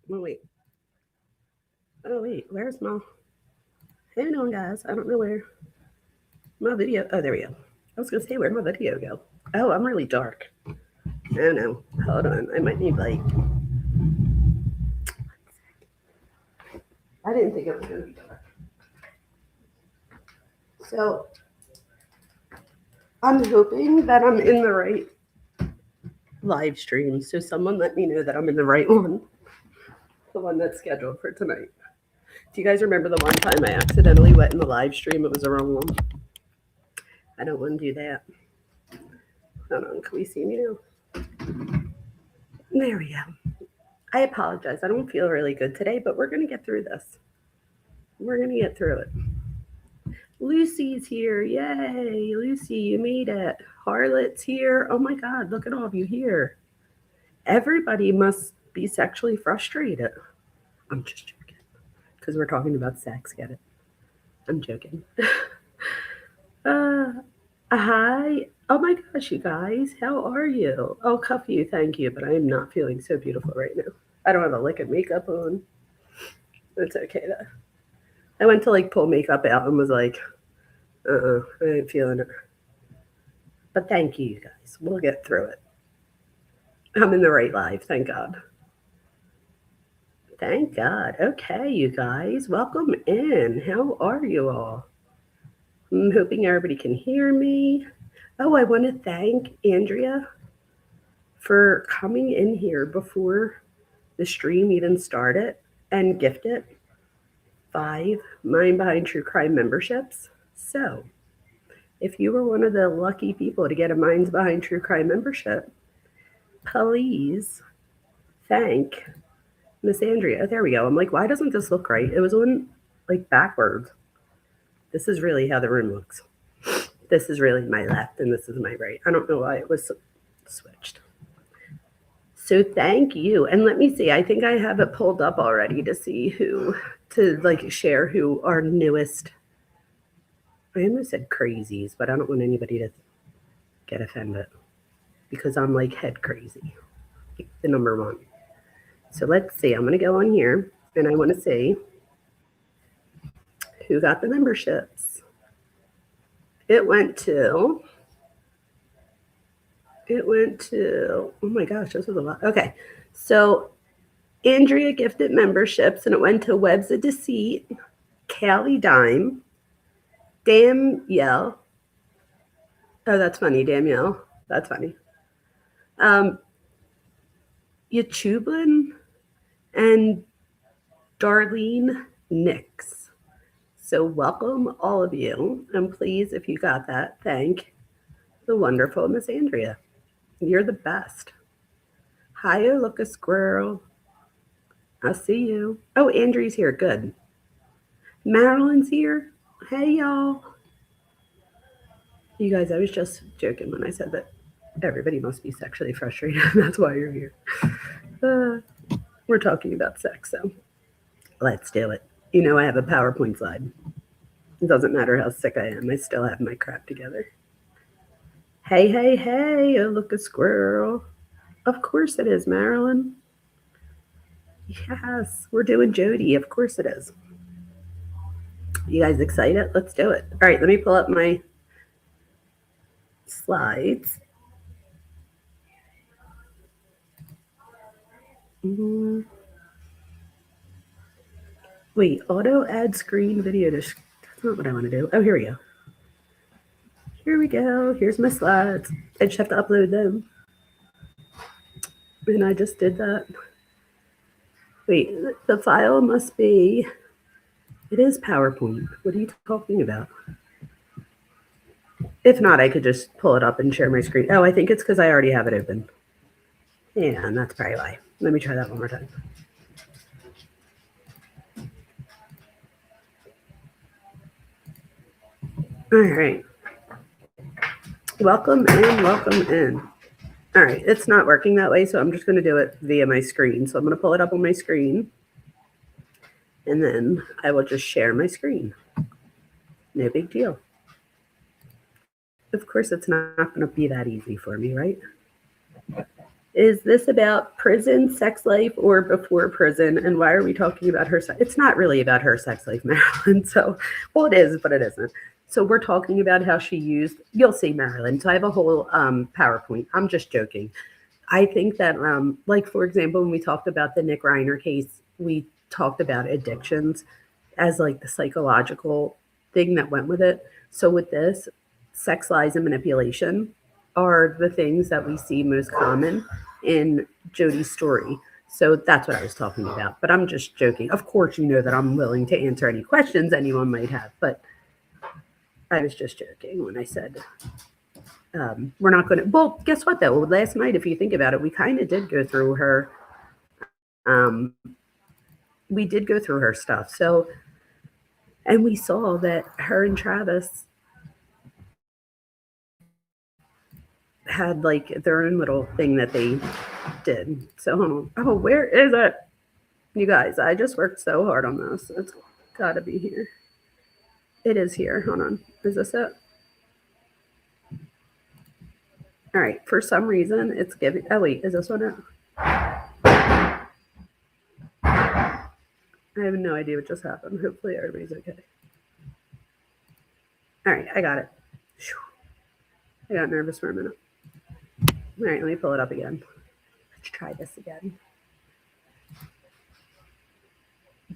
Well, wait. Oh, wait. Where's my... How you doing, guys? I don't know where my video... Oh, there we go. I was going to say, where'd my video go? Oh, I'm really dark. Oh, no. Hold on. I might need light. I didn't think it was going to be dark. So, I'm hoping that I'm in the right live stream. So someone let me know that I'm in the right one. The one that's scheduled for tonight. Do you guys remember the one time I accidentally went in the live stream? It was the wrong one. I don't want to do that. Hold on. Can we see me now? There we go. I apologize. I don't feel really good today, but we're going to get through this. We're going to get through it. Lucy's here. Yay. Lucy, you made it. Harlot's here. Oh my God, look at all of you here. Everybody must be sexually frustrated. I'm just joking. Because we're talking about sex, get it? I'm joking. Hi. Oh my gosh, you guys. How are you? Oh, cuff you, thank you. But I am not feeling so beautiful right now. I don't have a lick of makeup on. It's okay though. I went to like pull makeup out and was like, I ain't feeling it. But thank you, you guys. We'll get through it. I'm in the right live, thank God. Thank God. Okay, you guys. Welcome in. How are you all? I'm hoping everybody can hear me. Oh, I want to thank Andrea for coming in here before the stream even started and gifted 5 Mind Behind True Crime memberships. So, if you were one of the lucky people to get a Minds Behind True Crime membership, please thank Miss Andrea. There we go. I'm like, why doesn't this look right? It was on like backwards. This is really how the room looks. This is really my left and this is my right. I don't know why it was switched. So thank you. And let me see, I think I have it pulled up already to see who, to like share who our newest, I almost said crazies, but I don't want anybody to get offended because I'm like head crazy, like the number 1. So let's see, I'm going to go on here and I want to see who got the memberships. It went to, oh my gosh, this was a lot. Okay, so Andrea gifted memberships and it went to Webs of Deceit, Callie Dime, Danielle. Oh, that's funny, Danielle. That's funny. Yachublin and Darlene Nix. So welcome all of you. And please, if you got that, thank the wonderful Miss Andrea. You're the best. Hi, look a squirrel. I see you. Oh, Andrew's here. Good. Marilyn's here. Hey, y'all. You guys, I was just joking when I said that everybody must be sexually frustrated. That's why you're here. We're talking about sex, so let's do it. You know, I have a PowerPoint slide. It doesn't matter how sick I am. I still have my crap together. Hey, hey, hey. Oh, look a squirrel. Of course it is, Marilyn. Yes, we're doing Jodi. Of course it is. You guys excited? Let's do it. All right, let me pull up my slides. Wait, auto add screen video to... That's not what I want to do. Oh, here we go. Here we go. Here's my slides. I just have to upload them. And I just did that. Wait, the file must be... It is PowerPoint. What are you talking about? If not, I could just pull it up and share my screen. Oh, I think it's because I already have it open. Yeah, and that's probably why. Let me try that one more time. All right. Welcome in, welcome in. All right, it's not working that way, so I'm just going to do it via my screen. So I'm going to pull it up on my screen, and then I will just share my screen. No big deal. Of course, it's not going to be that easy for me, right? Is this about prison, sex life, or before prison? And why are we talking about her sex? It's not really about her sex life, Marilyn. So, well, it is, but it isn't. So we're talking about how she used. You'll see, Marilyn. So I have a whole PowerPoint. I'm just joking. I think that, like for example, when we talked about the Nick Reiner case, we talked about addictions as like the psychological thing that went with it. So with this, sex, lies, and manipulation are the things that we see most common in Jodi's story. So that's what I was talking about. But I'm just joking. Of course, you know that I'm willing to answer any questions anyone might have. But I was just joking when I said we're not going to. Well, guess what, though? Last night, if you think about it, we kind of did go through her. Um, we did go through her stuff. So, and we saw that her and Travis had like their own little thing that they did. So hold on. Oh, where is it? You guys, I just worked so hard on this. It's gotta be here. It is here. Hold on. Is this it? All right. For some reason, it's giving. Oh wait, is this one it? I have no idea what just happened. Hopefully everybody's okay. All right, I got it. I got nervous for a minute. All right, let me pull it up again. Let's try this again.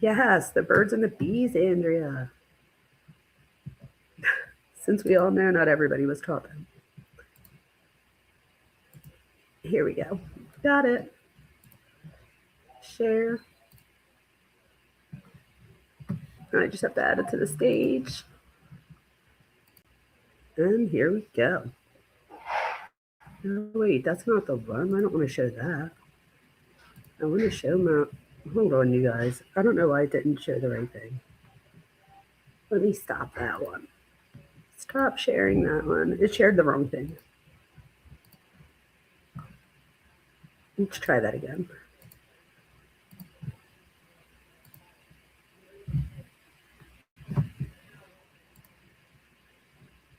Yes, the birds and the bees, Andrea. Since we all know not everybody was taught them. Here we go. Got it. Share. I just have to add it to the stage. And here we go. Oh, wait, that's not the one. I don't want to show that. I want to show my. Hold on, you guys. I don't know why it didn't show the right thing. Let me stop that one. Stop sharing that one. It shared the wrong thing. Let's try that again.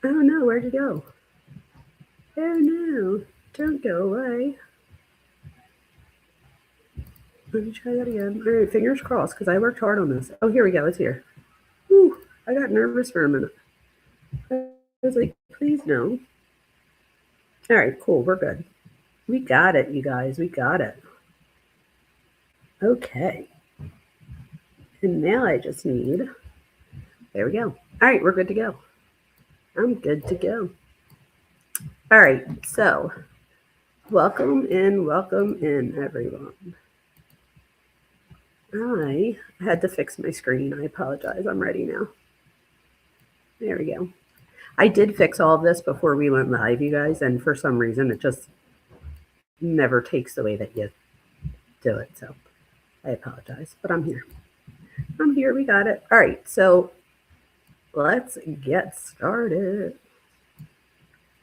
Oh no, where'd you go? Oh no, don't go away. Let me try that again. All right, fingers crossed, because I worked hard on this. Oh, here we go. It's here. Whew, I got nervous for a minute. I was like, please no. All right, cool. We're good. We got it, you guys. We got it. Okay. And now I just need. There we go. All right, we're good to go. I'm good to go. All right, so welcome in, everyone. I had to fix my screen. I apologize. I'm ready now. There we go. I did fix all of this before we went live, you guys, and for some reason it just never takes the way that you do it. So I apologize, but I'm here. I'm here. We got it. All right, so let's get started.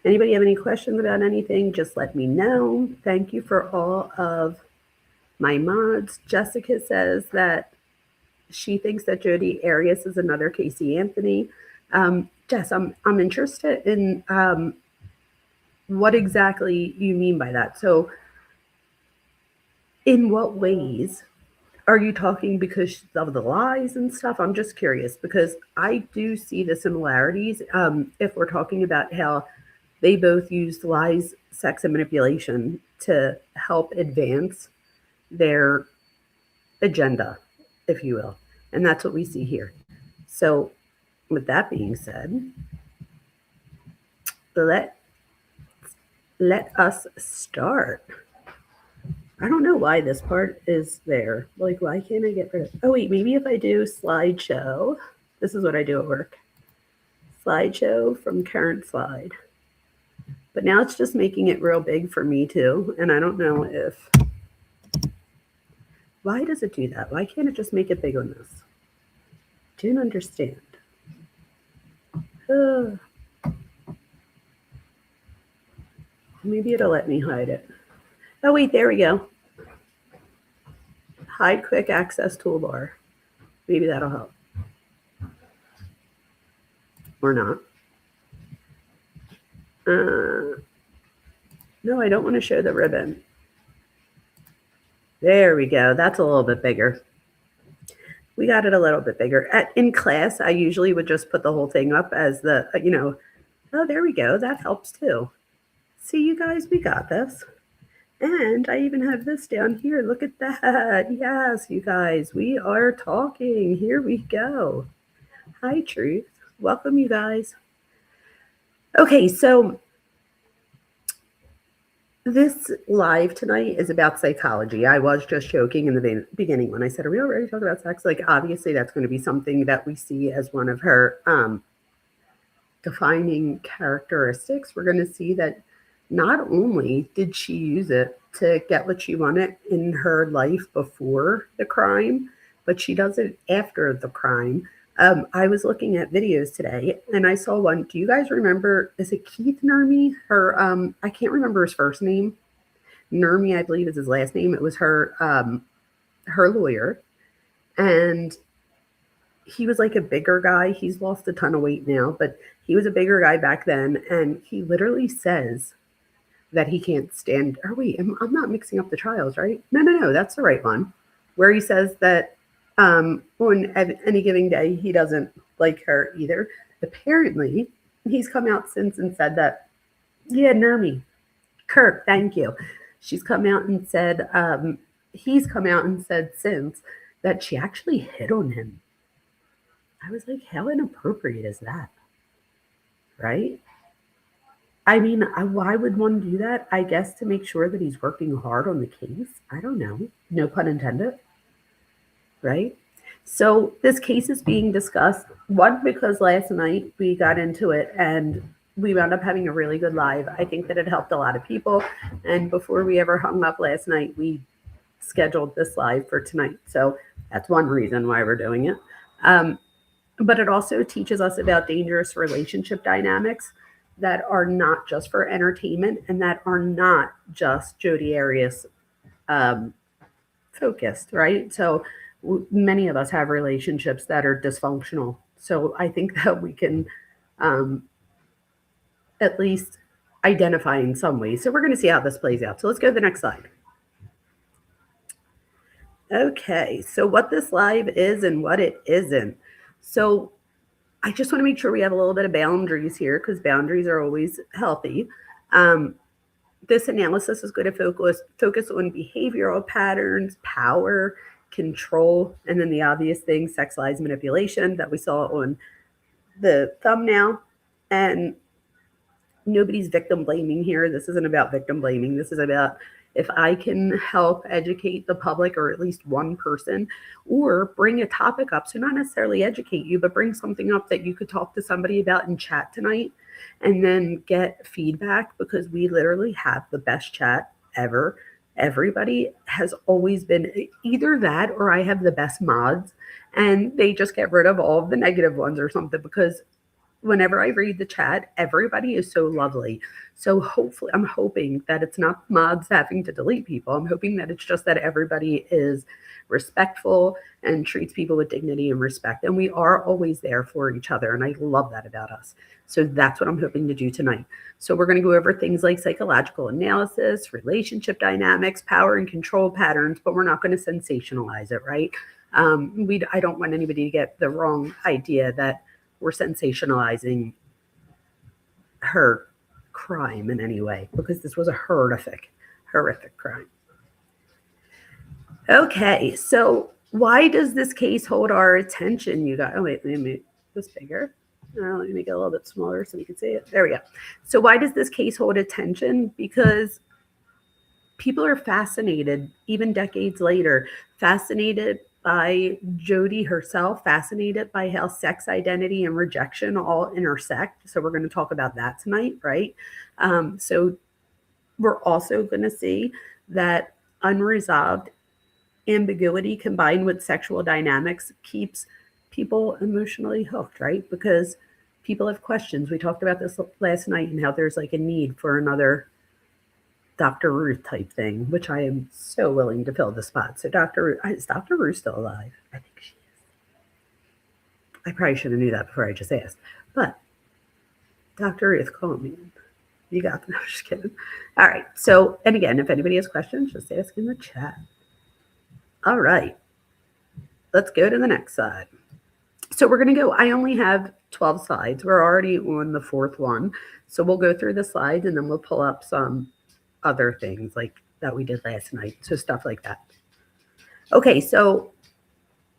Anybody have any questions about anything? Just let me know. Thank you for all of my mods. Jessica says that she thinks that Jodi Arias is another Casey Anthony. Jess, I'm interested in what exactly you mean by that. So, in what ways are you talking because of the lies and stuff? I'm just curious because I do see the similarities. If we're talking about how they both used lies, sex, and manipulation to help advance their agenda, if you will. And that's what we see here. So, with that being said, let us start. I don't know why this part is there. Like, why can't I get rid of it? Oh, wait, maybe if I do slideshow, this is what I do at work. Slideshow from current slide. But now it's just making it real big for me too. And I don't know if, why does it do that? Why can't it just make it big on this? Don't understand. Maybe it'll let me hide it. Oh, wait, there we go. Hide quick access toolbar. Maybe that'll help. Or not. No, I don't want to show the ribbon. There we go. That's a little bit bigger. We got it a little bit bigger. In class, I usually would just put the whole thing up as oh, there we go. That helps too. See, you guys, we got this. And I even have this down here. Look at that. Yes, you guys, we are talking. Here we go. Hi, Truth. Welcome, you guys. Okay, so this live tonight is about psychology. I was just joking in the beginning when I said, are we already talking about sex? Like, obviously, that's going to be something that we see as one of her defining characteristics. We're going to see that not only did she use it to get what she wanted in her life before the crime, but she does it after the crime. I was looking at videos today and I saw one. Do you guys remember? Is it Keith Nurmi? Her, I can't remember his first name. Nurmi, I believe, is his last name. It was her lawyer, and he was like a bigger guy. He's lost a ton of weight now, but he was a bigger guy back then, and he literally says that he can't stand. Oh wait, I'm not mixing up the trials, right? No, that's the right one, where he says that on any given day he doesn't like her either. Apparently, he's come out since and said that, yeah, Nurmi, Kirk, thank you. She's come out and said, he's come out and said since that she actually hit on him. I was like, how inappropriate is that? Right? I mean, why would one do that? I guess to make sure that he's working hard on the case. I don't know. No pun intended. Right? So this case is being discussed, one, because last night we got into it and we wound up having a really good live. I think that it helped a lot of people. And before we ever hung up last night, we scheduled this live for tonight. So that's one reason why we're doing it. But it also teaches us about dangerous relationship dynamics that are not just for entertainment and that are not just Jodi Arias focused, right? So many of us have relationships that are dysfunctional. So I think that we can at least identify in some ways. So we're going to see how this plays out. So let's go to the next slide. Okay, so what this live is and what it isn't. So I just want to make sure we have a little bit of boundaries here because boundaries are always healthy. This analysis is going to focus on behavioral patterns, power, control, and then the obvious thing, sex lies manipulation that we saw on the thumbnail. And nobody's victim blaming here. This isn't about victim blaming. This is about if I can help educate the public or at least one person or bring a topic up. So not necessarily educate you, but bring something up that you could talk to somebody about in chat tonight and then get feedback because we literally have the best chat ever. Everybody has always been either that or I have the best mods and they just get rid of all of the negative ones or something because whenever I read the chat, everybody is so lovely. So hopefully, I'm hoping that it's not mods having to delete people. I'm hoping that it's just that everybody is respectful and treats people with dignity and respect. And we are always there for each other. And I love that about us. So that's what I'm hoping to do tonight. So we're going to go over things like psychological analysis, relationship dynamics, power and control patterns, but we're not going to sensationalize it, right? I don't want anybody to get the wrong idea that we're sensationalizing her crime in any way because this was a horrific crime. Okay, so why does this case hold our attention, you guys? Oh, wait, let me make this bigger. Let me make it a little bit smaller so you can see it. There we go. So why does this case hold attention? Because people are fascinated, even decades later, fascinated by Jodi herself, fascinated by how sex identity and rejection all intersect. So we're going to talk about that tonight, right? So we're also going to see that unresolved ambiguity combined with sexual dynamics keeps people emotionally hooked, right? Because people have questions. We talked about this last night and how there's like a need for another Dr. Ruth type thing, which I am so willing to fill the spot. So is Dr. Ruth still alive? I think she is. I probably should have knew that before I just asked. But Dr. Ruth, call me. You got them. I'm just kidding. All right. So, and again, if anybody has questions, just ask in the chat. All right, let's go to the next side. So we're going to go, I only have 12 slides. We're already on the fourth one. So we'll go through the slides and then we'll pull up some other things like that we did last night. So stuff like that. Okay, so,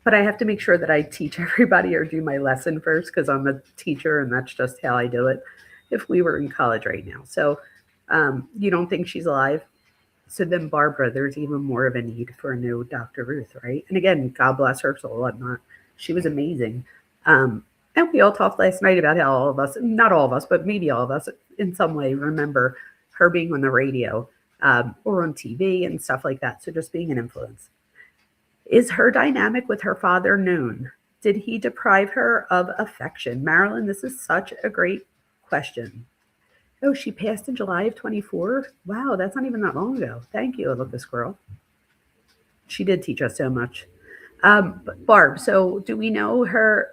but I have to make sure that I teach everybody or do my lesson first because I'm a teacher and that's just how I do it if we were in college right now. So you don't think she's alive? So then Barbara, there's even more of a need for a new Dr. Ruth, right? And again, God bless her soul. I'm not, she was amazing. And we all talked last night about how all of us, not all of us, but maybe all of us in some way remember her being on the radio or on TV and stuff like that. So just being an influence. Is her dynamic with her father known? Did he deprive her of affection? Marilyn, this is such a great question. Oh, she passed in July of 24? Wow, that's not even that long ago. Thank you, Olivia Squirrel. She did teach us so much. Barb, so do we know her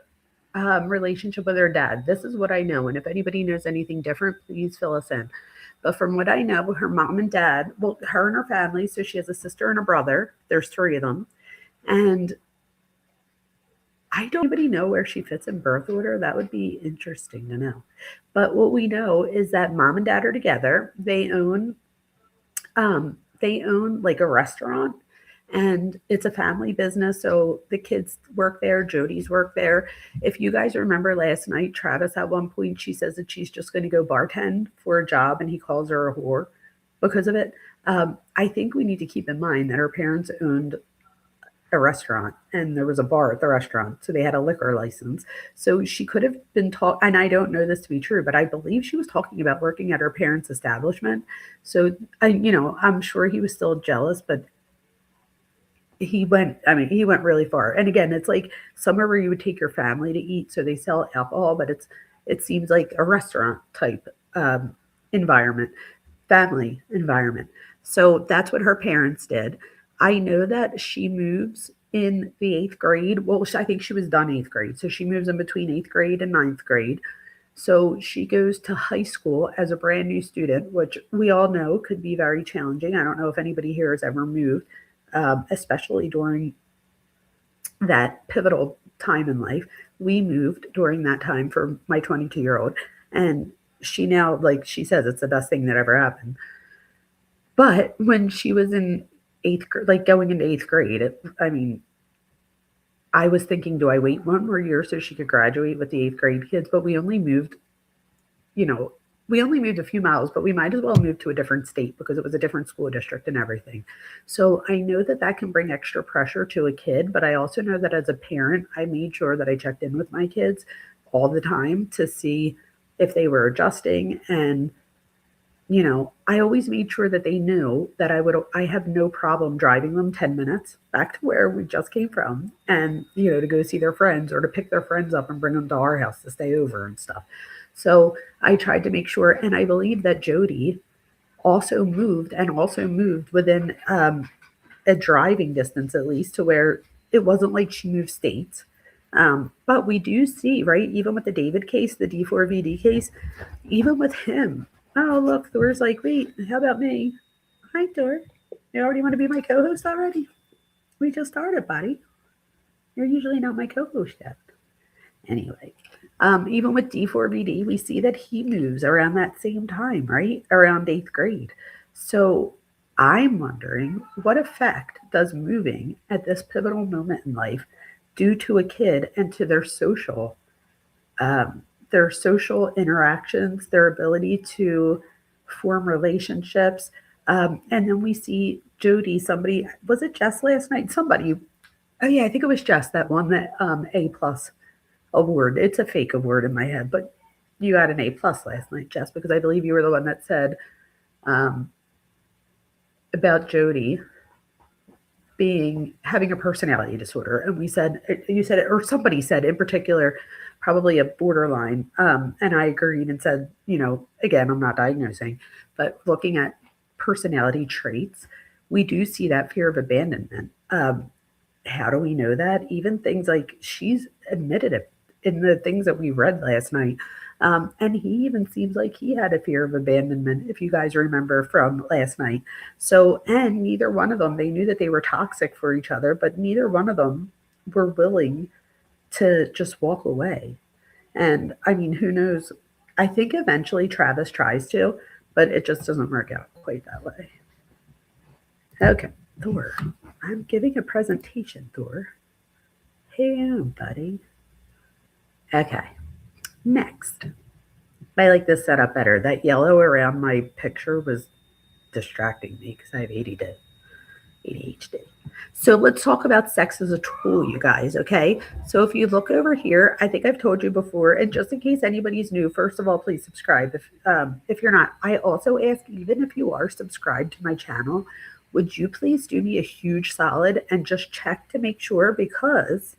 relationship with her dad? This is what I know. And if anybody knows anything different, please fill us in. But from what I know, her mom and dad, well, her and her family, so she has a sister and a brother. There's three of them. And I don't anybody know where she fits in birth order. That would be interesting to know. But what we know is that mom and dad are together. They own like a restaurant and it's a family business. So the kids work there, Jodi's work there. If you guys remember last night, Travis at one point she says that she's just going to go bartend for a job and he calls her a whore because of it. I think we need to keep in mind that her parents owned a restaurant and there was a bar at the restaurant. So they had a liquor license. So she could have been taught, and I don't know this to be true, but I believe she was talking about working at her parents' establishment. So, I'm sure he was still jealous, but he went really far. And again, it's like somewhere where you would take your family to eat. So they sell alcohol, but it seems like a restaurant type environment, family environment. So that's what her parents did. I know that she moves in the eighth grade. Well, I think she was done eighth grade. So she moves in between eighth grade and ninth grade. So she goes to high school as a brand new student, which we all know could be very challenging. I don't know if anybody here has ever moved, especially during that pivotal time in life. We moved during that time for my 22-year-old. And she now, like she says, it's the best thing that ever happened. But when she was in eighth grade, like going into eighth grade, I was thinking, do I wait one more year so she could graduate with the eighth grade kids? But you know, we only moved a few miles, but we might as well move to a different state because it was a different school district and everything. So I know that that can bring extra pressure to a kid, but I also know that as a parent, I made sure that I checked in with my kids all the time to see if they were adjusting. And I always made sure that they knew that I have no problem driving them 10 minutes back to where we just came from and, to go see their friends or to pick their friends up and bring them to our house to stay over and stuff. So I tried to make sure, and I believe that Jodi also moved within a driving distance at least to where it wasn't like she moved states. But we do see, right, even with the David case, the D4VD case, even with him, oh, look, Thor's like, wait, how about me? Hi, Thor. You already want to be my co host already? We just started, buddy. You're usually not my co host yet. Anyway, even with D4VD, we see that he moves around that same time, right? Around eighth grade. So I'm wondering what effect does moving at this pivotal moment in life do to a kid and to their social interactions, their ability to form relationships. And then we see Jodi, somebody, was it Jess last night? Somebody, oh yeah, I think it was Jess that won the A plus award. It's a fake award in my head, but you got an A plus last night, Jess, because I believe you were the one that said about Jodi having a personality disorder. And you said it, or somebody said in particular, probably a borderline. And I agreed and said, again, I'm not diagnosing, but looking at personality traits, we do see that fear of abandonment. How do we know that? Even things like she's admitted it in the things that we read last night. And he even seems like he had a fear of abandonment, if you guys remember from last night. So, and neither one of them, they knew that they were toxic for each other, but neither one of them were willing to just walk away. And I mean, who knows? I think eventually Travis tries to, but it just doesn't work out quite that way. Okay, Thor. I'm giving a presentation, Thor. Hey, buddy. Okay, next. I like this setup better. That yellow around my picture was distracting me because I have ADHD. So let's talk about sex as a tool, you guys, okay? So if you look over here, I think I've told you before, and just in case anybody's new, first of all, please subscribe. If you're not, I also ask, even if you are subscribed to my channel, would you please do me a huge solid and just check to make sure, because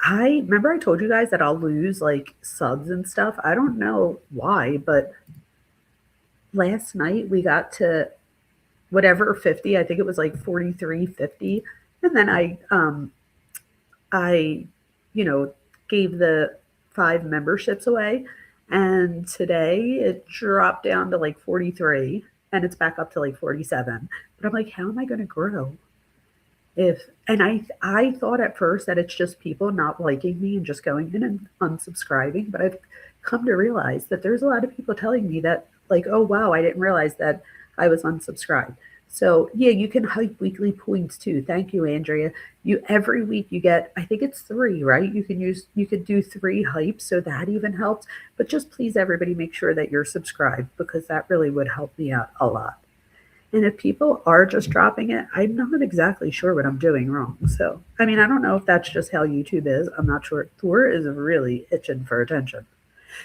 I remember I told you guys that I'll lose like subs and stuff. I don't know why, but last night we got to whatever 50, I think it was like 43.50, and then I you know gave the 5 memberships away, and today it dropped down to like 43, and it's back up to like 47. But I'm like, how am I going to grow if, and I thought at first that it's just people not liking me and just going in and unsubscribing, but I've come to realize that there's a lot of people telling me that, like, oh wow, I didn't realize that I was unsubscribed. So yeah, you can hype weekly points too. Thank you, Andrea. You every week you get, I think it's 3, right? You could do 3 hypes, so that even helps. But just please everybody make sure that you're subscribed, because that really would help me out a lot. And if people are just dropping it, I'm not exactly sure what I'm doing wrong. So, I mean, I don't know if that's just how YouTube is. I'm not sure. Thor is really itching for attention.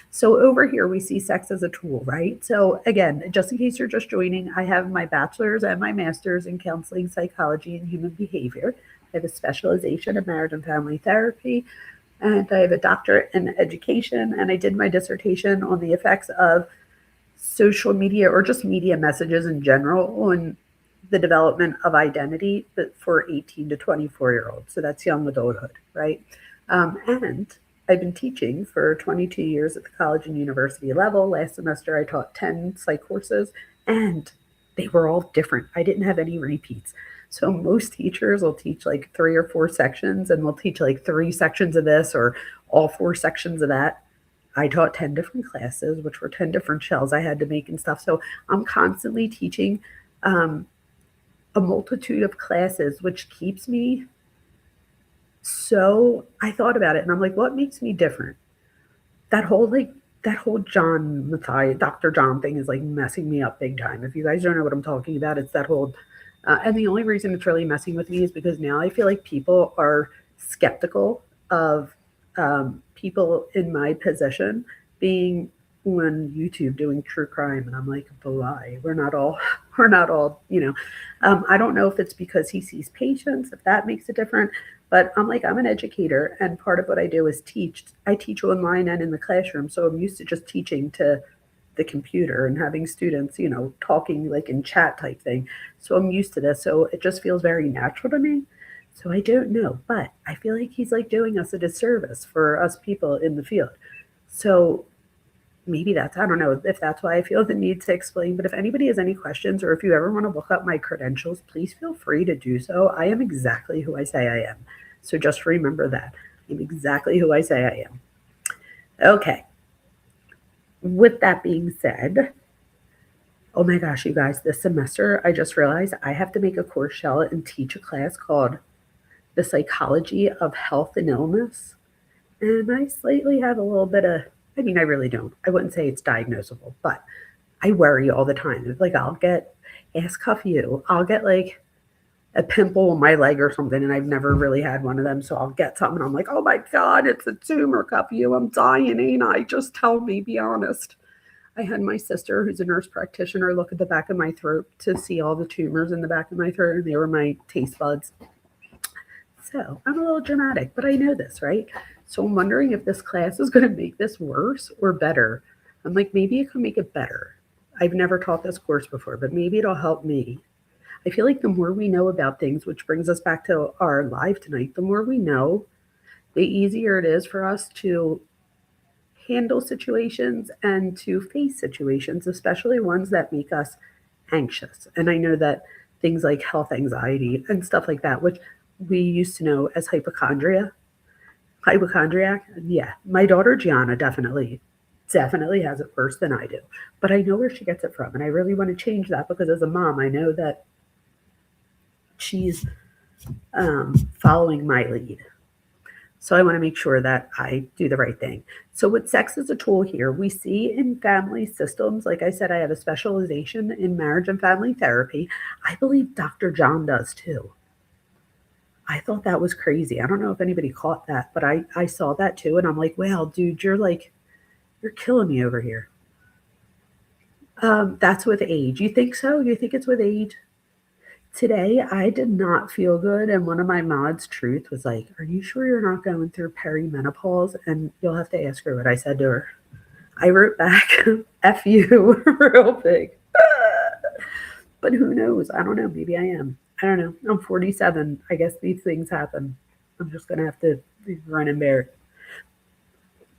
So over here, we see sex as a tool, right? So again, just in case you're just joining, I have my bachelor's and my master's in counseling, psychology, and human behavior. I have a specialization in marriage and family therapy, and I have a doctorate in education, and I did my dissertation on the effects of social media, or just media messages in general, on the development of identity, but for 18 to 24-year-olds. So that's young adulthood, right? And I've been teaching for 22 years at the college and university level. Last semester, I taught 10 psych courses, and they were all different. I didn't have any repeats. So most teachers will teach like 3 or 4 sections, and we'll teach like 3 sections of this or all 4 sections of that. I taught 10 different classes, which were 10 different shells I had to make and stuff. So I'm constantly teaching a multitude of classes, which keeps me, so I thought about it and I'm like, what makes me different? That whole John Matthias, Dr. John thing is like messing me up big time. If you guys don't know what I'm talking about, it's that whole, and the only reason it's really messing with me is because now I feel like people are skeptical of people in my position being on YouTube doing true crime, and I'm like, but why? We're not all, I don't know if it's because he sees patients, if that makes it different, but I'm like, I'm an educator, and part of what I do is teach. I teach online and in the classroom, so I'm used to just teaching to the computer and having students, talking like in chat type thing. So I'm used to this. So it just feels very natural to me. So I don't know, but I feel like he's like doing us a disservice for us people in the field. So maybe that's, I don't know if that's why I feel the need to explain, but if anybody has any questions, or if you ever want to look up my credentials, please feel free to do so. I am exactly who I say I am. So just remember that. I'm exactly who I say I am. Okay. With that being said, oh my gosh, you guys, this semester I just realized I have to make a course shell and teach a class called The Psychology of Health and Illness. And I slightly have a little bit of, I mean, I really don't. I wouldn't say it's diagnosable, but I worry all the time. Like ask Cuff you, I'll get like a pimple on my leg or something, and I've never really had one of them. So I'll get something, I'm like, oh my God, it's a tumor, Cuff you. I'm dying, ain't I? Just tell me, be honest. I had my sister, who's a nurse practitioner, look at the back of my throat to see all the tumors in the back of my throat, and they were my taste buds. So I'm a little dramatic, but I know this, right? So I'm wondering if this class is going to make this worse or better. I'm like, maybe it can make it better. I've never taught this course before, but maybe it'll help me. I feel like the more we know about things, which brings us back to our live tonight, the more we know, the easier it is for us to handle situations and to face situations, especially ones that make us anxious. And I know that things like health anxiety and stuff like that, which we used to know as hypochondriac. Yeah, my daughter Gianna definitely has it worse than I do. But I know where she gets it from. And I really want to change that because as a mom, I know that she's following my lead. So I want to make sure that I do the right thing. So with sex as a tool here, we see in family systems, like I said, I have a specialization in marriage and family therapy. I believe Dr. John does too. I thought that was crazy. I don't know if anybody caught that, but I saw that too. And I'm like, wow, dude, you're killing me over here. That's with age. You think so? You think it's with age? Today, I did not feel good, and one of my mods' truth was like, "Are you sure you're not going through perimenopause?" And you'll have to ask her what I said to her. I wrote back, "F you," real big. But who knows? I don't know. Maybe I am. I don't know. I'm 47. I guess these things happen. I'm just gonna have to run and bear it.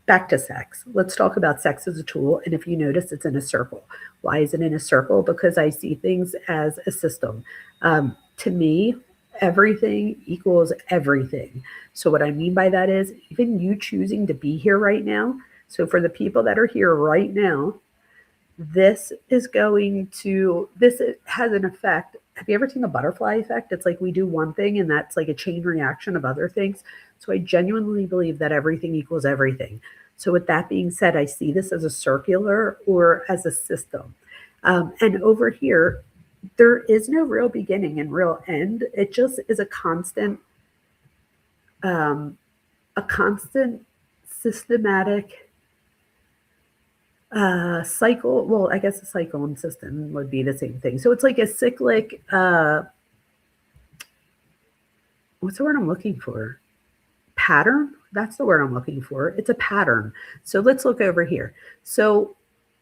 Back to sex. Let's talk about sex as a tool. And if you notice, it's in a circle. Why is it in a circle? Because I see things as a system. To me, everything equals everything. So, what I mean by that is even you choosing to be here right now. So, for the people that are here right now, this has an effect. Have you ever seen the butterfly effect? It's like we do one thing and that's like a chain reaction of other things. So I genuinely believe that everything equals everything. So with that being said, I see this as a circular or as a system. And over here, there is no real beginning and real end. It just is um, a constant systematic cycle. Well, I guess a cycle and system would be the same thing. So it's like a cyclic, what's the word I'm looking for? Pattern. That's the word I'm looking for. It's a pattern. So let's look over here. So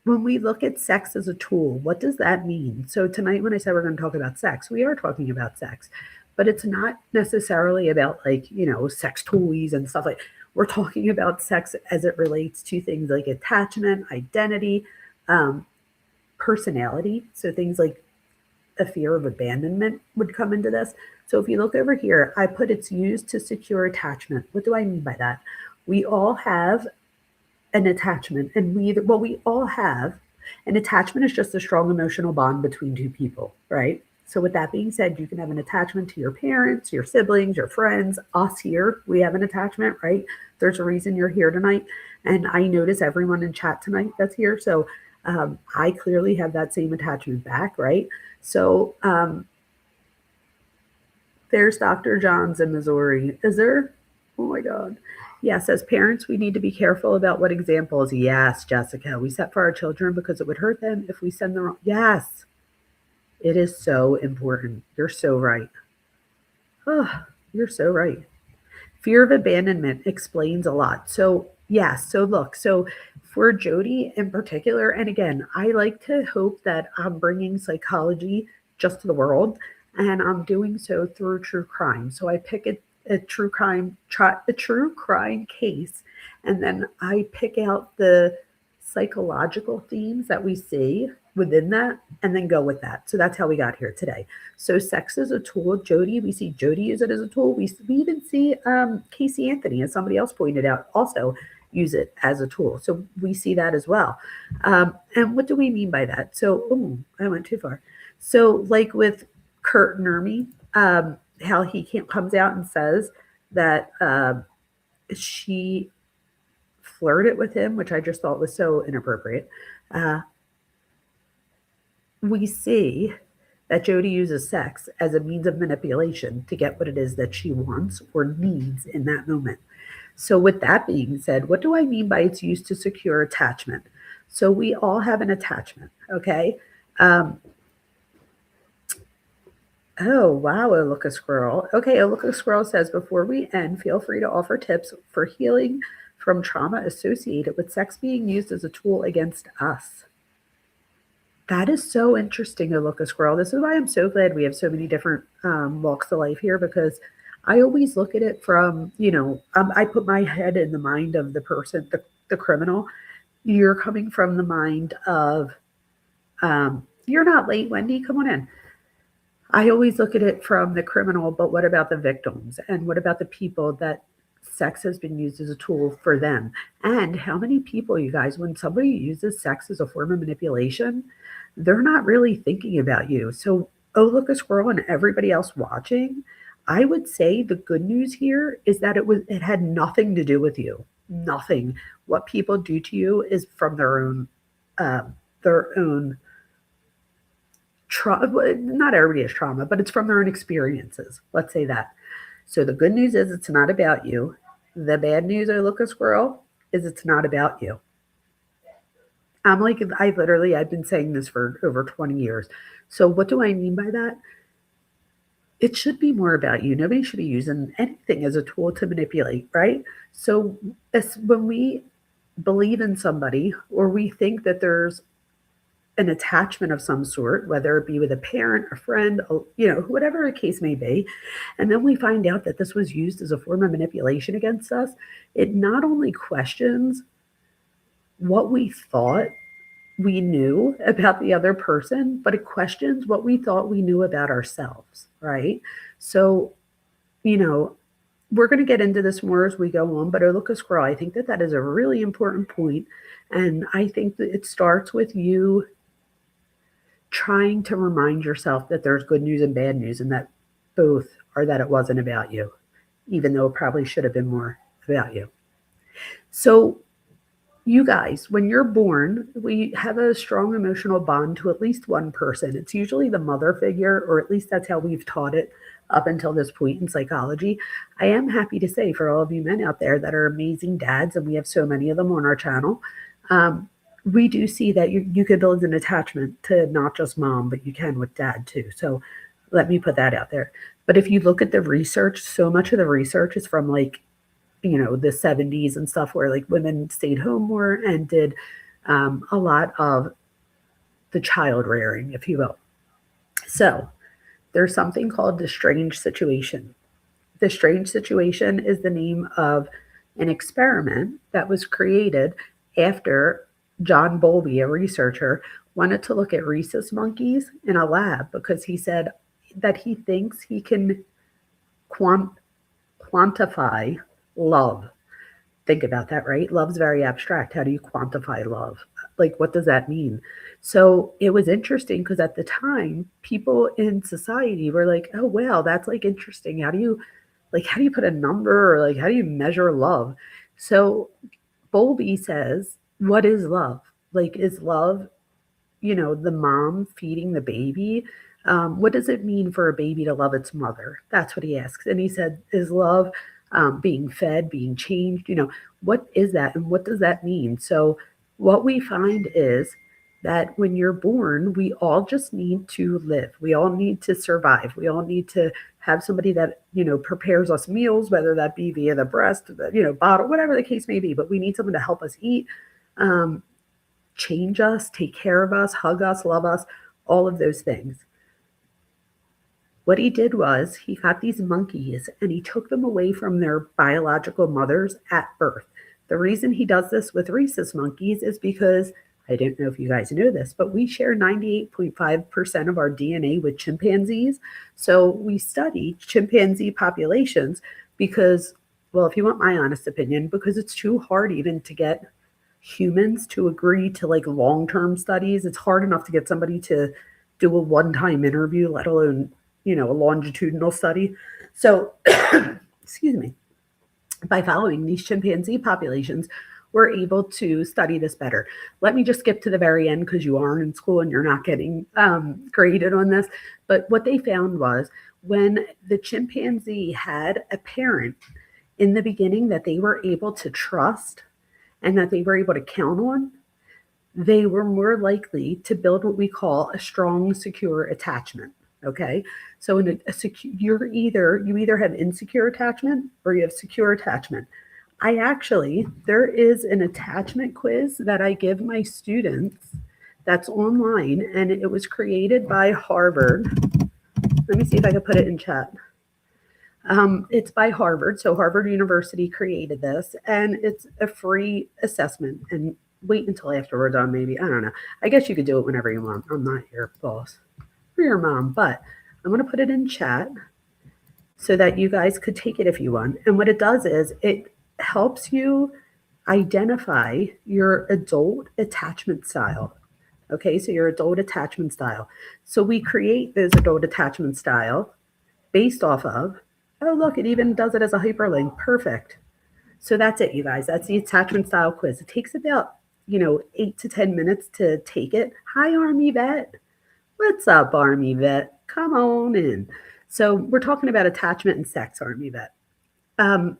when we look at sex as a tool, what does that mean? So tonight, when I said we're going to talk about sex, we are talking about sex, but it's not necessarily about like, sex toys and stuff like. We're talking about sex as it relates to things like attachment, identity, um, personality. So things like a fear of abandonment would come into this. So if you look over here, I put it's used to secure attachment. What do I mean by that? We all have an attachment, and we all have an attachment is just a strong emotional bond between two people, right? So with that being said, you can have an attachment to your parents, your siblings, your friends, us here. We have an attachment, right? There's a reason you're here tonight. And I notice everyone in chat tonight that's here. So I clearly have that same attachment back, right? So there's Dr. John's in Missouri. Is there? Oh my God. Yes, as parents, we need to be careful about what examples. Yes, Jessica, we set for our children because it would hurt them if we send the wrong. Yes, it is so important. You're so right. Oh, you're so right. Fear of abandonment explains a lot. So, yes, so look, so for Jodi in particular, and again, I like to hope that I'm bringing psychology just to the world, and I'm doing so through true crime. So I pick a true crime case, and then I pick out the psychological themes that we see within that and then go with that. So that's how we got here today. So sex is a tool. Jodi, we see Jodi use it as a tool. We even see Casey Anthony, as somebody else pointed out, also use it as a tool. So we see that as well. And what do we mean by that? So, I went too far. So like with Kurt Nurmi, how he comes out and says that she flirted with him, which I just thought was so inappropriate. We see that Jodi uses sex as a means of manipulation to get what it is that she wants or needs in that moment. So, with that being said, what do I mean by it's used to secure attachment? So, we all have an attachment, okay? Oh, wow, Oluka Squirrel. Okay, Oluka Squirrel says, before we end, feel free to offer tips for healing from trauma associated with sex being used as a tool against us. That is so interesting, Oluka Squirrel. This is why I'm so glad we have so many different walks of life here, because I always look at it from, I put my head in the mind of the person, the criminal, you're coming from the mind of, you're not late, Wendy, come on in. I always look at it from the criminal, but what about the victims? And what about the people that sex has been used as a tool for them? And how many people, you guys, when somebody uses sex as a form of manipulation, they're not really thinking about you. So, oh, look, a squirrel and everybody else watching. I would say the good news here is that it had nothing to do with you. Nothing. What people do to you is from uh, their own trauma. Not everybody has trauma, but it's from their own experiences. Let's say that. So the good news is it's not about you. The bad news, I look a squirrel, is it's not about you. I've been saying this for over 20 years. So what do I mean by that? It should be more about you. Nobody should be using anything as a tool to manipulate, right? So when we believe in somebody or we think that there's an attachment of some sort, whether it be with a parent, a friend, whatever the case may be, and then we find out that this was used as a form of manipulation against us, it not only questions what we thought we knew about the other person, but it questions what we thought we knew about ourselves, right? So, you know, we're going to get into this more as we go on, but look a squirrel, I think that that is a really important point. And I think that it starts with you trying to remind yourself that there's good news and bad news, and that both are that it wasn't about you, even though it probably should have been more about you. So, you guys, when you're born, we have a strong emotional bond to at least one person. It's usually the mother figure, or at least that's how we've taught it up until this point in psychology. I am happy to say for all of you men out there that are amazing dads, and we have so many of them on our channel, we do see that you could build an attachment to not just mom, but you can with dad too. So let me put that out there. But if you look at the research, so much of the research is from the 70s and stuff, where like women stayed home more and did a lot of the child rearing, if you will. So there's something called the strange situation. The strange situation is the name of an experiment that was created after John Bowlby, a researcher, wanted to look at rhesus monkeys in a lab because he said that he thinks he can quantify love. Think about that, right? Love's very abstract. How do you quantify love? Like, what does that mean? So it was interesting because at the time, people in society were like, oh, wow, that's like interesting. How do you put a number, or like, how do you measure love? So Bowlby says, what is love? Like, is love, the mom feeding the baby? What does it mean for a baby to love its mother? That's what he asks. And he said, is love being fed, being changed? What is that? And what does that mean? So what we find is that when you're born, we all just need to live. We all need to survive. We all need to have somebody that, prepares us meals, whether that be via the breast, bottle, whatever the case may be. But we need someone to help us eat, change us, take care of us, hug us, love us, all of those things. What he did was he got these monkeys and he took them away from their biological mothers at birth. The reason he does this with rhesus monkeys is because, I don't know if you guys know this, but we share 98.5% of our DNA with chimpanzees. So we study chimpanzee populations because, well, if you want my honest opinion, because it's too hard even to get humans to agree to like long-term studies. It's hard enough to get somebody to do a one-time interview, let alone, a longitudinal study. So, excuse me, by following these chimpanzee populations, we're able to study this better. Let me just skip to the very end because you aren't in school and you're not getting graded on this. But what they found was when the chimpanzee had a parent in the beginning that they were able to trust and that they were able to count on, they were more likely to build what we call a strong, secure attachment. Okay, so in you either have insecure attachment or you have secure attachment. There is an attachment quiz that I give my students that's online, and it was created by Harvard. Let me see if I can put it in chat. It's by Harvard. So Harvard University created this, and it's a free assessment. And wait until after we're done, maybe. I don't know. I guess you could do it whenever you want. I'm not your boss or your mom, but I'm going to put it in chat so that you guys could take it if you want. And what it does is it helps you identify your adult attachment style. Okay, so your adult attachment style. So we create this adult attachment style based off of, oh, look, it even does it as a hyperlink. Perfect. So that's it, you guys. That's the attachment style quiz. It takes about, 8 to 10 minutes to take it. Hi, Army Vet. What's up, Army Vet? Come on in. So we're talking about attachment and sex, Army Vet. Um,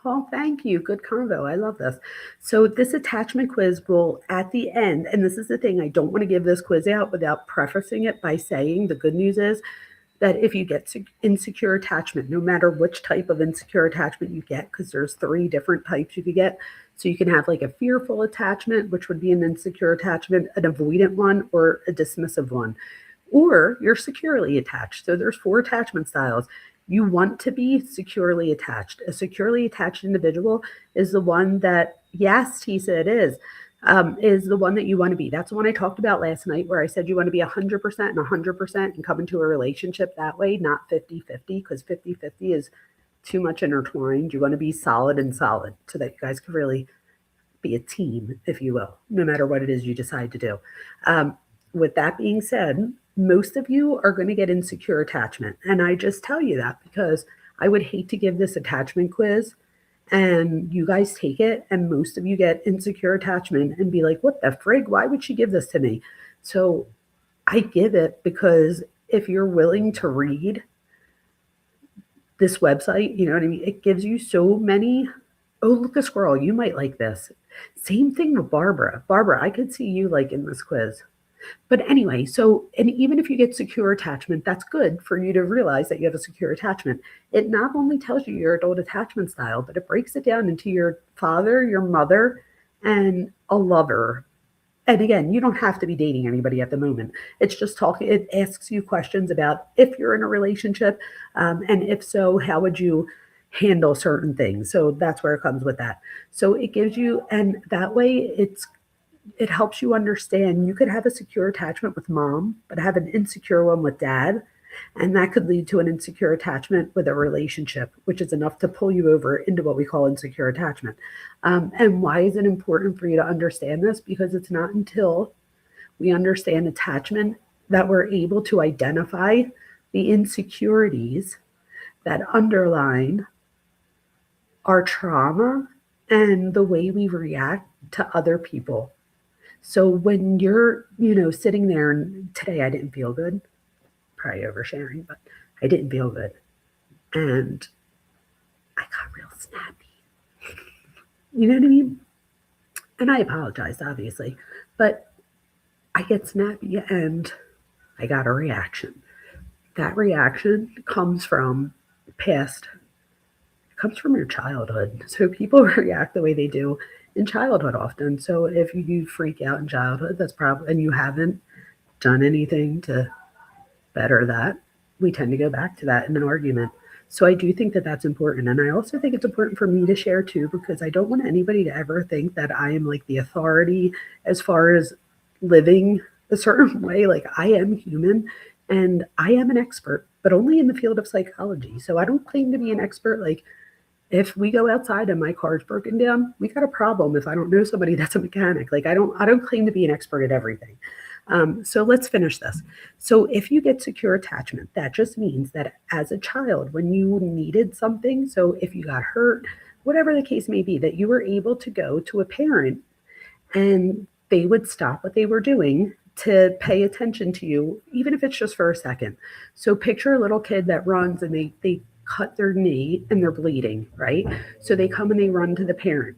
oh, thank you. Good convo. I love this. So this attachment quiz will, at the end, and this is the thing, I don't want to give this quiz out without prefacing it by saying the good news is that if you get insecure attachment, no matter which type of insecure attachment you get, because there's 3 different types you could get. So you can have like a fearful attachment, which would be an insecure attachment, an avoidant one, or a dismissive one. Or you're securely attached. So there's 4 attachment styles. You want to be securely attached. A securely attached individual is the one that, yes, Tisa, it is the one that you want to be. That's the one I talked about last night where I said you want to be 100% and 100% and come into a relationship that way, not 50-50, because 50-50 is too much intertwined. You want to be solid and solid so that you guys can really be a team, if you will, no matter what it is you decide to do. With that being said, most of you are going to get insecure attachment. And I just tell you that because I would hate to give this attachment quiz and you guys take it and most of you get insecure attachment and be like, what the frig? Why would she give this to me? So I give it because if you're willing to read this website, you know what I mean? It gives you so many. Oh, look, a squirrel. You might like this. Same thing with Barbara. Barbara, I could see you liking this quiz. But anyway, so, and even if you get secure attachment, that's good for you to realize that you have a secure attachment. It not only tells you your adult attachment style, but it breaks it down into your father, your mother, and a lover. And again, you don't have to be dating anybody at the moment. It's just talking, it asks you questions about if you're in a relationship, and if so, how would you handle certain things? So that's where it comes with that. So it gives you, and that way it helps you understand you could have a secure attachment with mom, but have an insecure one with dad. And that could lead to an insecure attachment with a relationship, which is enough to pull you over into what we call insecure attachment. And why is it important for you to understand this? Because it's not until we understand attachment that we're able to identify the insecurities that underline our trauma and the way we react to other people. So when you're, sitting there and today I didn't feel good, probably oversharing, but I didn't feel good. And I got real snappy. You know what I mean? And I apologized, obviously, but I get snappy and I got a reaction. That reaction comes from past, it comes from your childhood. So people react the way they do in childhood often. So if you freak out in childhood, that's probably, and you haven't done anything to better that, we tend to go back to that in an argument. So I do think that that's important. And I also think it's important for me to share too, because I don't want anybody to ever think that I am like the authority as far as living a certain way. Like I am human and I am an expert, but only in the field of psychology. So I don't claim to be an expert. Like if we go outside and my car's broken down, we got a problem if I don't know somebody that's a mechanic. Like I don't claim to be an expert at everything. So let's finish this. So if you get secure attachment, that just means that as a child, when you needed something, so if you got hurt, whatever the case may be, that you were able to go to a parent and they would stop what they were doing to pay attention to you, even if it's just for a second. So picture a little kid that runs and they cut their knee and they're bleeding, right? So they come and they run to the parent.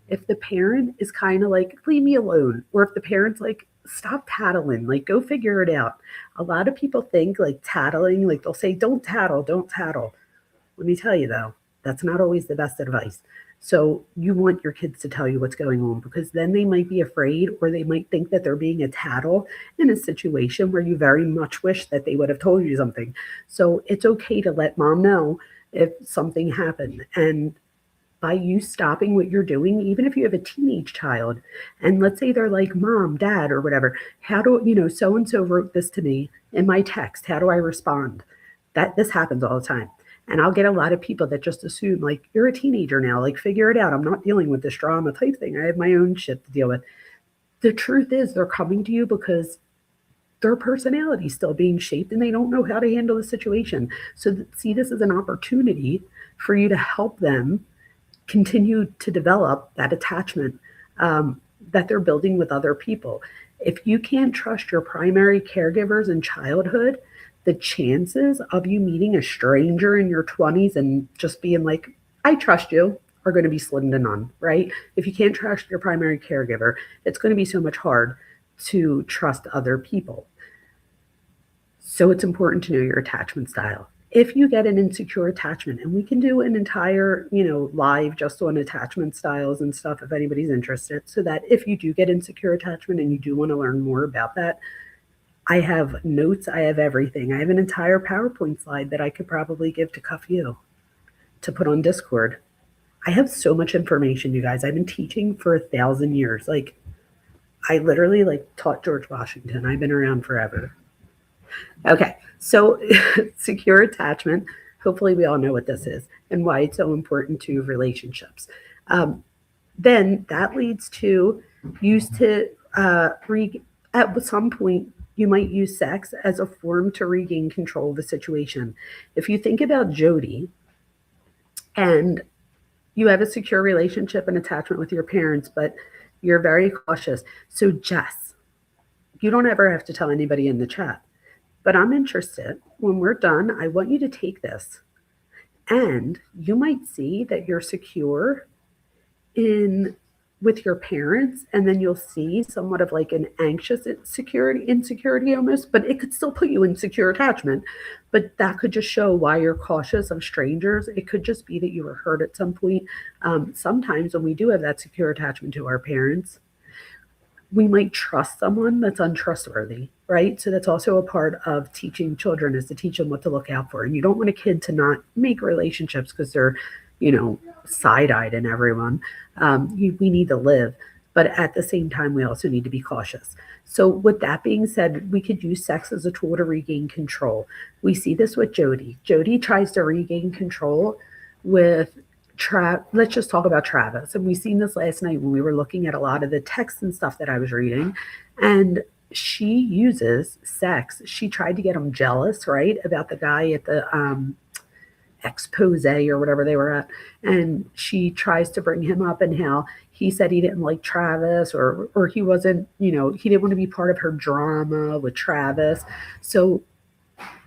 If the parent is kind of like, leave me alone, or if the parent's like, stop tattling, like go figure it out. A lot of people think like tattling, like they'll say, don't tattle, don't tattle. Let me tell you though, that's not always the best advice. So you want your kids to tell you what's going on, because then they might be afraid, or they might think that they're being a tattle in a situation where you very much wish that they would have told you something. So it's okay to let mom know if something happened. And by you stopping what you're doing, even if you have a teenage child, and let's say they're like, Mom, Dad, or whatever, how do so and so wrote this to me in my text. How do I respond? That this happens all the time. And I'll get a lot of people that just assume, like, you're a teenager now, like, figure it out. I'm not dealing with this drama type thing. I have my own shit to deal with. The truth is, they're coming to you because their personality is still being shaped and they don't know how to handle the situation. So, see this as an opportunity for you to help them continue to develop that attachment that they're building with other people. If you can't trust your primary caregivers in childhood, the chances of you meeting a stranger in your 20s and just being like, I trust you, are going to be slim to none, right? If you can't trust your primary caregiver, it's going to be so much hard to trust other people. So it's important to know your attachment style. If you get an insecure attachment, and we can do an entire, live just on attachment styles and stuff if anybody's interested, so that if you do get insecure attachment and you do want to learn more about that, I have notes, I have everything. I have an entire PowerPoint slide that I could probably give to Cuff You to put on Discord. I have so much information, you guys. I've been teaching for 1,000 years. Like, I literally taught George Washington. I've been around forever. Okay, so secure attachment. Hopefully, we all know what this is and why it's so important to relationships. Then that leads to at some point, you might use sex as a form to regain control of the situation. If you think about Jodi, and you have a secure relationship and attachment with your parents, but you're very cautious. So, Jess, you don't ever have to tell anybody in the chat. But I'm interested, when we're done, I want you to take this, and you might see that you're secure with your parents, and then you'll see somewhat of like an anxious insecurity almost, but it could still put you in secure attachment. But that could just show why you're cautious of strangers. It could just be that you were hurt at some point. Sometimes when we do have that secure attachment to our parents, we might trust someone that's untrustworthy, right? So that's also a part of teaching children, is to teach them what to look out for. And you don't want a kid to not make relationships because they're, side-eyed and everyone. We need to live. But at the same time, we also need to be cautious. So with that being said, we could use sex as a tool to regain control. We see this with Jodi. Jodi tries to regain control with let's just talk about Travis. And we seen this last night when we were looking at a lot of the texts and stuff that I was reading. And she uses sex. She tried to get him jealous, right, about the guy at the expose or whatever they were at. And she tries to bring him up and how he said he didn't like Travis, or he wasn't, he didn't want to be part of her drama with Travis. So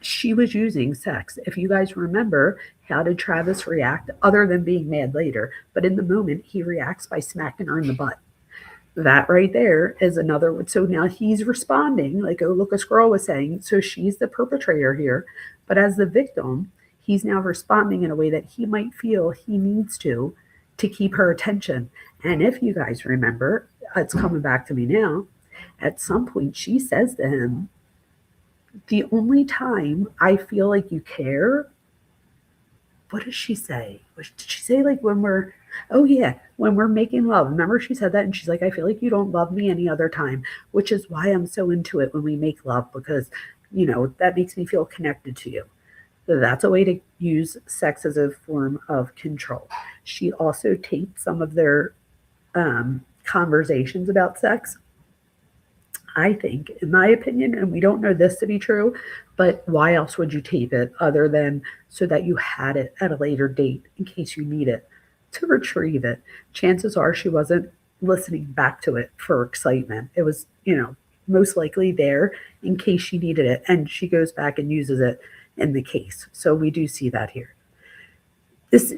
she was using sex. If you guys remember, how did Travis react other than being mad later? But in the moment, he reacts by smacking her in the butt. That right there is another one. So now he's responding like, oh, look, a girl was saying. So she's the perpetrator here. But as the victim, he's now responding in a way that he might feel he needs to keep her attention. And if you guys remember, it's coming back to me now, at some point she says to him, the only time I feel like you care, what does she say? Did she say like when we're making love? Remember she said that, and she's like, I feel like you don't love me any other time, which is why I'm so into it when we make love, because, that makes me feel connected to you. So that's a way to use sex as a form of control. She also taped some of their conversations about sex. I think, in my opinion, and we don't know this to be true, but why else would you tape it other than so that you had it at a later date in case you need it to retrieve it? Chances are she wasn't listening back to it for excitement. It was, most likely there in case she needed it, and she goes back and uses it in the case. So we do see that here.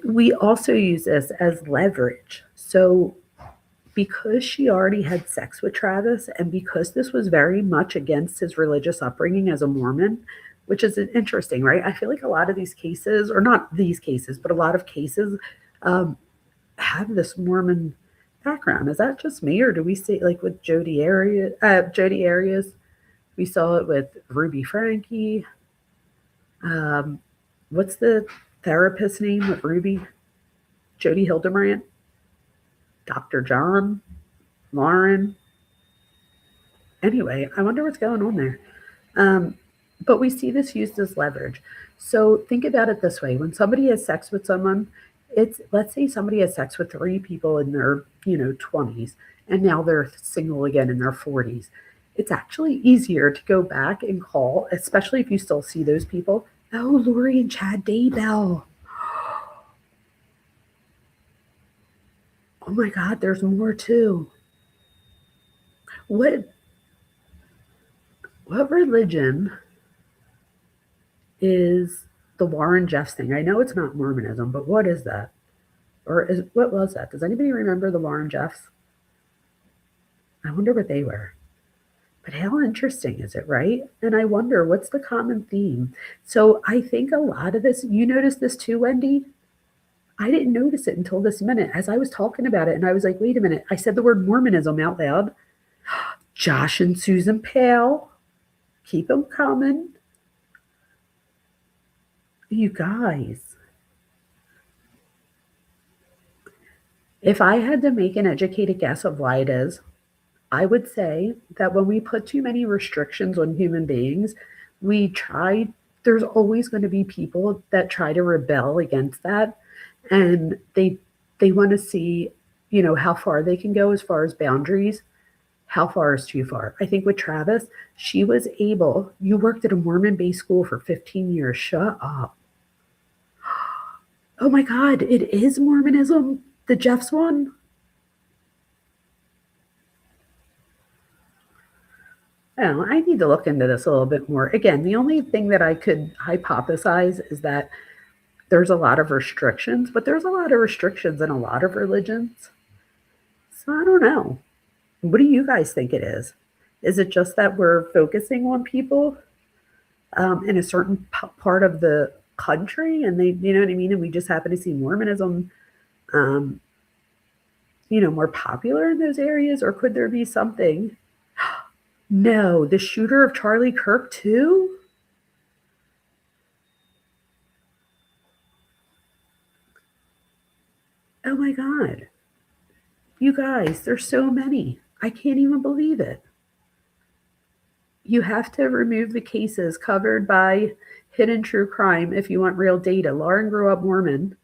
We also use this as leverage. So because she already had sex with Travis, and because this was very much against his religious upbringing as a Mormon, which is interesting, right? I feel like a lot of these cases, or not these cases, but a lot of cases have this Mormon background. Is that just me, or do we see like with Jodi Arias? We saw it with Ruby Frankie. Um, what's the therapist's name with Ruby? Jodi Hildebrandt, Dr. John, Lauren. Anyway, I wonder what's going on there. Um, but we see this used as leverage. So think about it this way: when somebody has sex with someone, it's, let's say somebody has sex with three people in their 20s, and now they're single again in their 40s. It's actually easier to go back and call, especially if you still see those people. Oh, Lori and Chad Daybell. Oh my God, there's more too. What what religion is the Warren Jeffs thing? I know it's not Mormonism, but what is that? Or what was that? Does anybody remember the Warren Jeffs? I wonder what they were. But how interesting is it, right? And I wonder what's the common theme. So I think a lot of this, you noticed this too, Wendy? I didn't notice it until this minute as I was talking about it. And I was like, wait a minute. I said the word Mormonism out loud. Josh and Susan Pale. Keep them coming. You guys. If I had to make an educated guess of why it is, I would say that when we put too many restrictions on human beings, we try, there's always going to be people that try to rebel against that. And they want to see, how far they can go as far as boundaries. How far is too far? I think with Travis, she was able, you worked at a Mormon based school for 15 years. Shut up. Oh my God, it is Mormonism, the Jeff's one. Oh, I need to look into this a little bit more. Again, the only thing that I could hypothesize is that there's a lot of restrictions, but there's a lot of restrictions in a lot of religions. So I don't know. What do you guys think it is? Is it just that we're focusing on people in a certain part of the country, and they, you know what I mean? And we just happen to see Mormonism, um, more popular in those areas, or could there be something? No, the shooter of Charlie Kirk too? Oh my God. You guys, there's so many. I can't even believe it. You have to remove the cases covered by hidden true crime if you want real data. Lauren grew up Mormon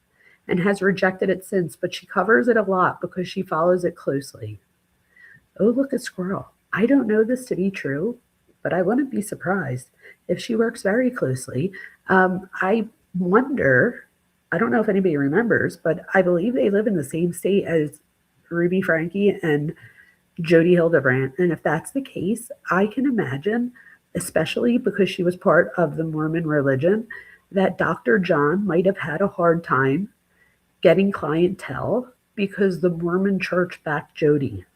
and has rejected it since, but she covers it a lot because she follows it closely. Oh, look at Squirrel. I don't know this to be true, but I wouldn't be surprised if she works very closely. I wonder, I don't know if anybody remembers, but I believe they live in the same state as Ruby Frankie and Jodi Hildebrandt. And if that's the case, I can imagine, especially because she was part of the Mormon religion, that Dr. John might have had a hard time getting clientele because the Mormon church backed Jodi.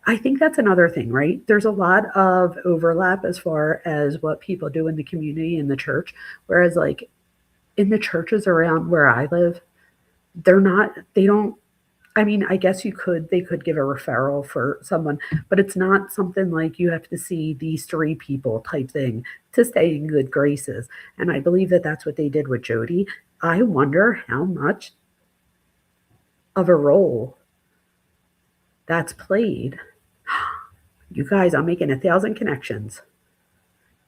I think that's another thing, right? There's a lot of overlap as far as what people do in the community in the church. Whereas, like in the churches around where I live, they don't, I mean, I guess they could give a referral for someone, but it's not something like you have to see these three people type thing to stay in good graces. And I believe that that's what they did with Jodi. I wonder how much of a role that's played. You guys, I'm making 1,000 connections.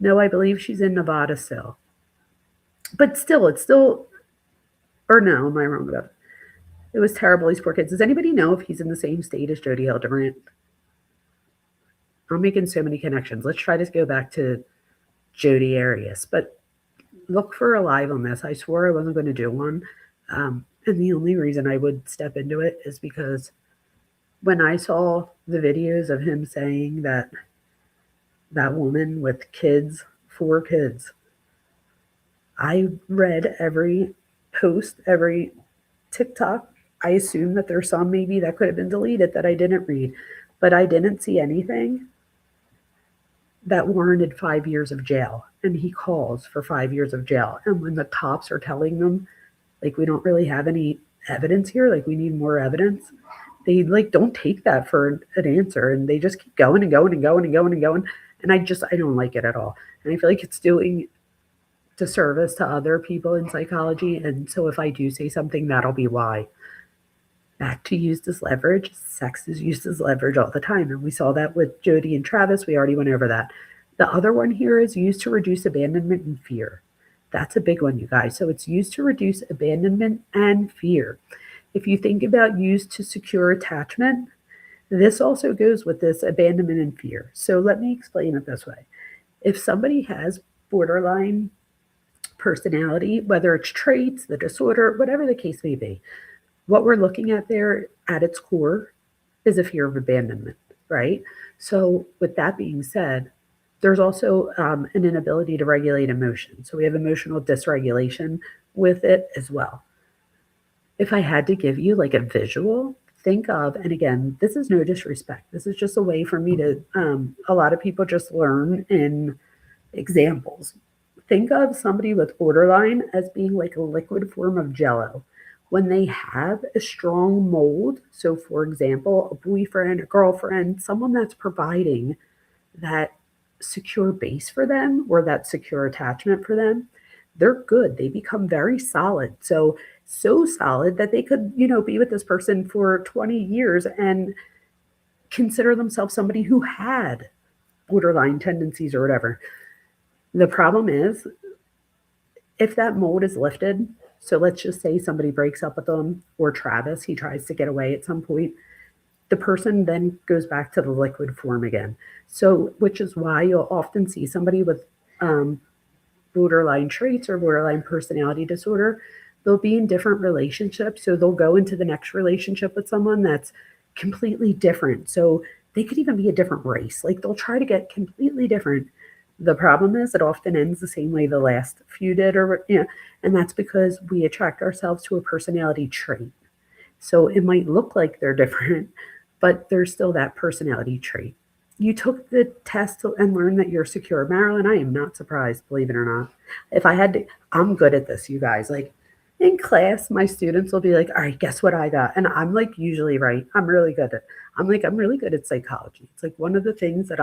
No, I believe she's in Nevada still. But still, it's still, or no, am I wrong about it? It was terrible, these poor kids. Does anybody know if he's in the same state as Jodi Hildebrandt? I'm making so many connections. Let's try to go back to Jodi Arias. But look for a live on this. I swore I wasn't going to do one. And the only reason I would step into it is because when I saw the videos of him saying that that woman with kids, 4 kids, I read every post, every TikTok. I assume that there's some maybe that could have been deleted that I didn't read, but I didn't see anything that warranted 5 years of jail. And he calls for 5 years of jail. And when the cops are telling them, like, we don't really have any evidence here, like we need more evidence, they like don't take that for an answer, and they just keep going and going and going and going and going. And I don't like it at all. And I feel like it's doing disservice to other people in psychology. And so if I do say something, that'll be why. Back to used as leverage. Sex is used as leverage all the time. And we saw that with Jodi and Travis. We already went over that. The other one here is used to reduce abandonment and fear. That's a big one, you guys. So it's used to reduce abandonment and fear. If you think about used to secure attachment, this also goes with this abandonment and fear. So let me explain it this way. If somebody has borderline personality, whether it's traits, the disorder, whatever the case may be, what we're looking at there at its core is a fear of abandonment, right? So, with that being said, there's also an inability to regulate emotion. So, we have emotional dysregulation with it as well. If I had to give you like a visual, think of, and again, this is no disrespect. This is just a way for me to, a lot of people just learn in examples. Think of somebody with borderline as being like a liquid form of jello. When they have a strong mold, so for example, a boyfriend, a girlfriend, someone that's providing that secure base for them or that secure attachment for them, they're good. They become very solid. So solid that they could, be with this person for 20 years and consider themselves somebody who had borderline tendencies or whatever. The problem is if that mold is lifted, so let's just say somebody breaks up with them, or Travis, he tries to get away at some point, the person then goes back to the liquid form again. So, which is why you'll often see somebody with borderline traits or borderline personality disorder, they'll be in different relationships. So they'll go into the next relationship with someone that's completely different. So they could even be a different race. Like they'll try to get completely different. The problem is it often ends the same way the last few did, and that's because we attract ourselves to a personality trait. So it might look like they're different, but there's still that personality trait. You took the test and learned that you're secure. Marilyn, I am not surprised, believe it or not. If I had to, I'm good at this, you guys. Like in class, my students will be like, all right, guess what I got? And I'm like usually right. I'm really good at I'm really good at psychology. It's like one of the things that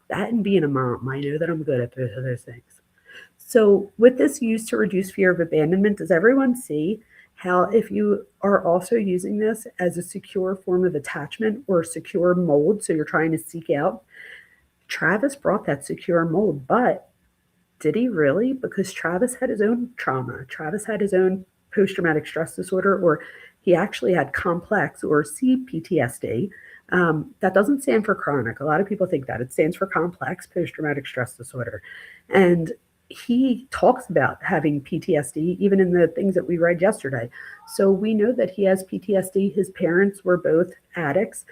that and being a mom, I know that I'm good at those things. So with this used to reduce fear of abandonment, does everyone see how if you are also using this as a secure form of attachment or secure mold, so you're trying to seek out, Travis brought that secure mold, but did he really? Because Travis had his own trauma. Travis had his own post-traumatic stress disorder, or he actually had complex or CPTSD. That doesn't stand for chronic. A lot of people think that. It stands for complex post-traumatic stress disorder. And he talks about having PTSD even in the things that we read yesterday. So we know that he has PTSD. His parents were both addicts.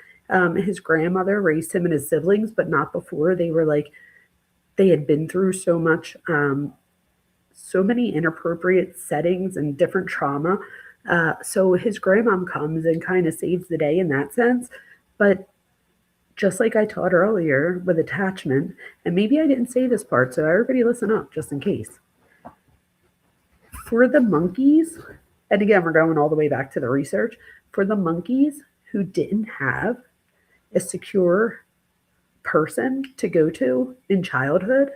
His grandmother raised him and his siblings, but not before. They had been through so much, so many inappropriate settings and different trauma. So his grandmom comes and kind of saves the day in that sense. But just like I taught earlier with attachment, and maybe I didn't say this part, so everybody listen up just in case. For the monkeys, and again, we're going all the way back to the research, for the monkeys who didn't have a secure person to go to in childhood,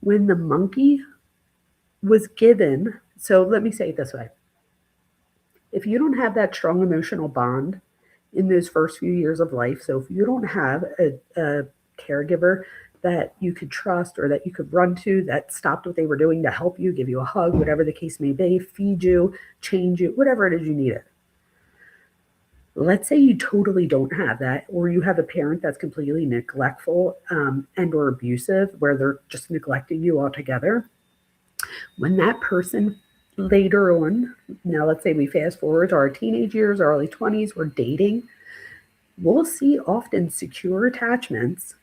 when the monkey was given, so let me say it this way. If you don't have that strong emotional bond in those first few years of life, so if you don't have a caregiver that you could trust or that you could run to that stopped what they were doing to help you, give you a hug, whatever the case may be, feed you, change you, whatever it is you needed. Let's say you totally don't have that, or you have a parent that's completely neglectful and or abusive, where they're just neglecting you altogether. When that person later on, now let's say we fast forward to our teenage years, early 20s, we're dating, we'll see often secure attachments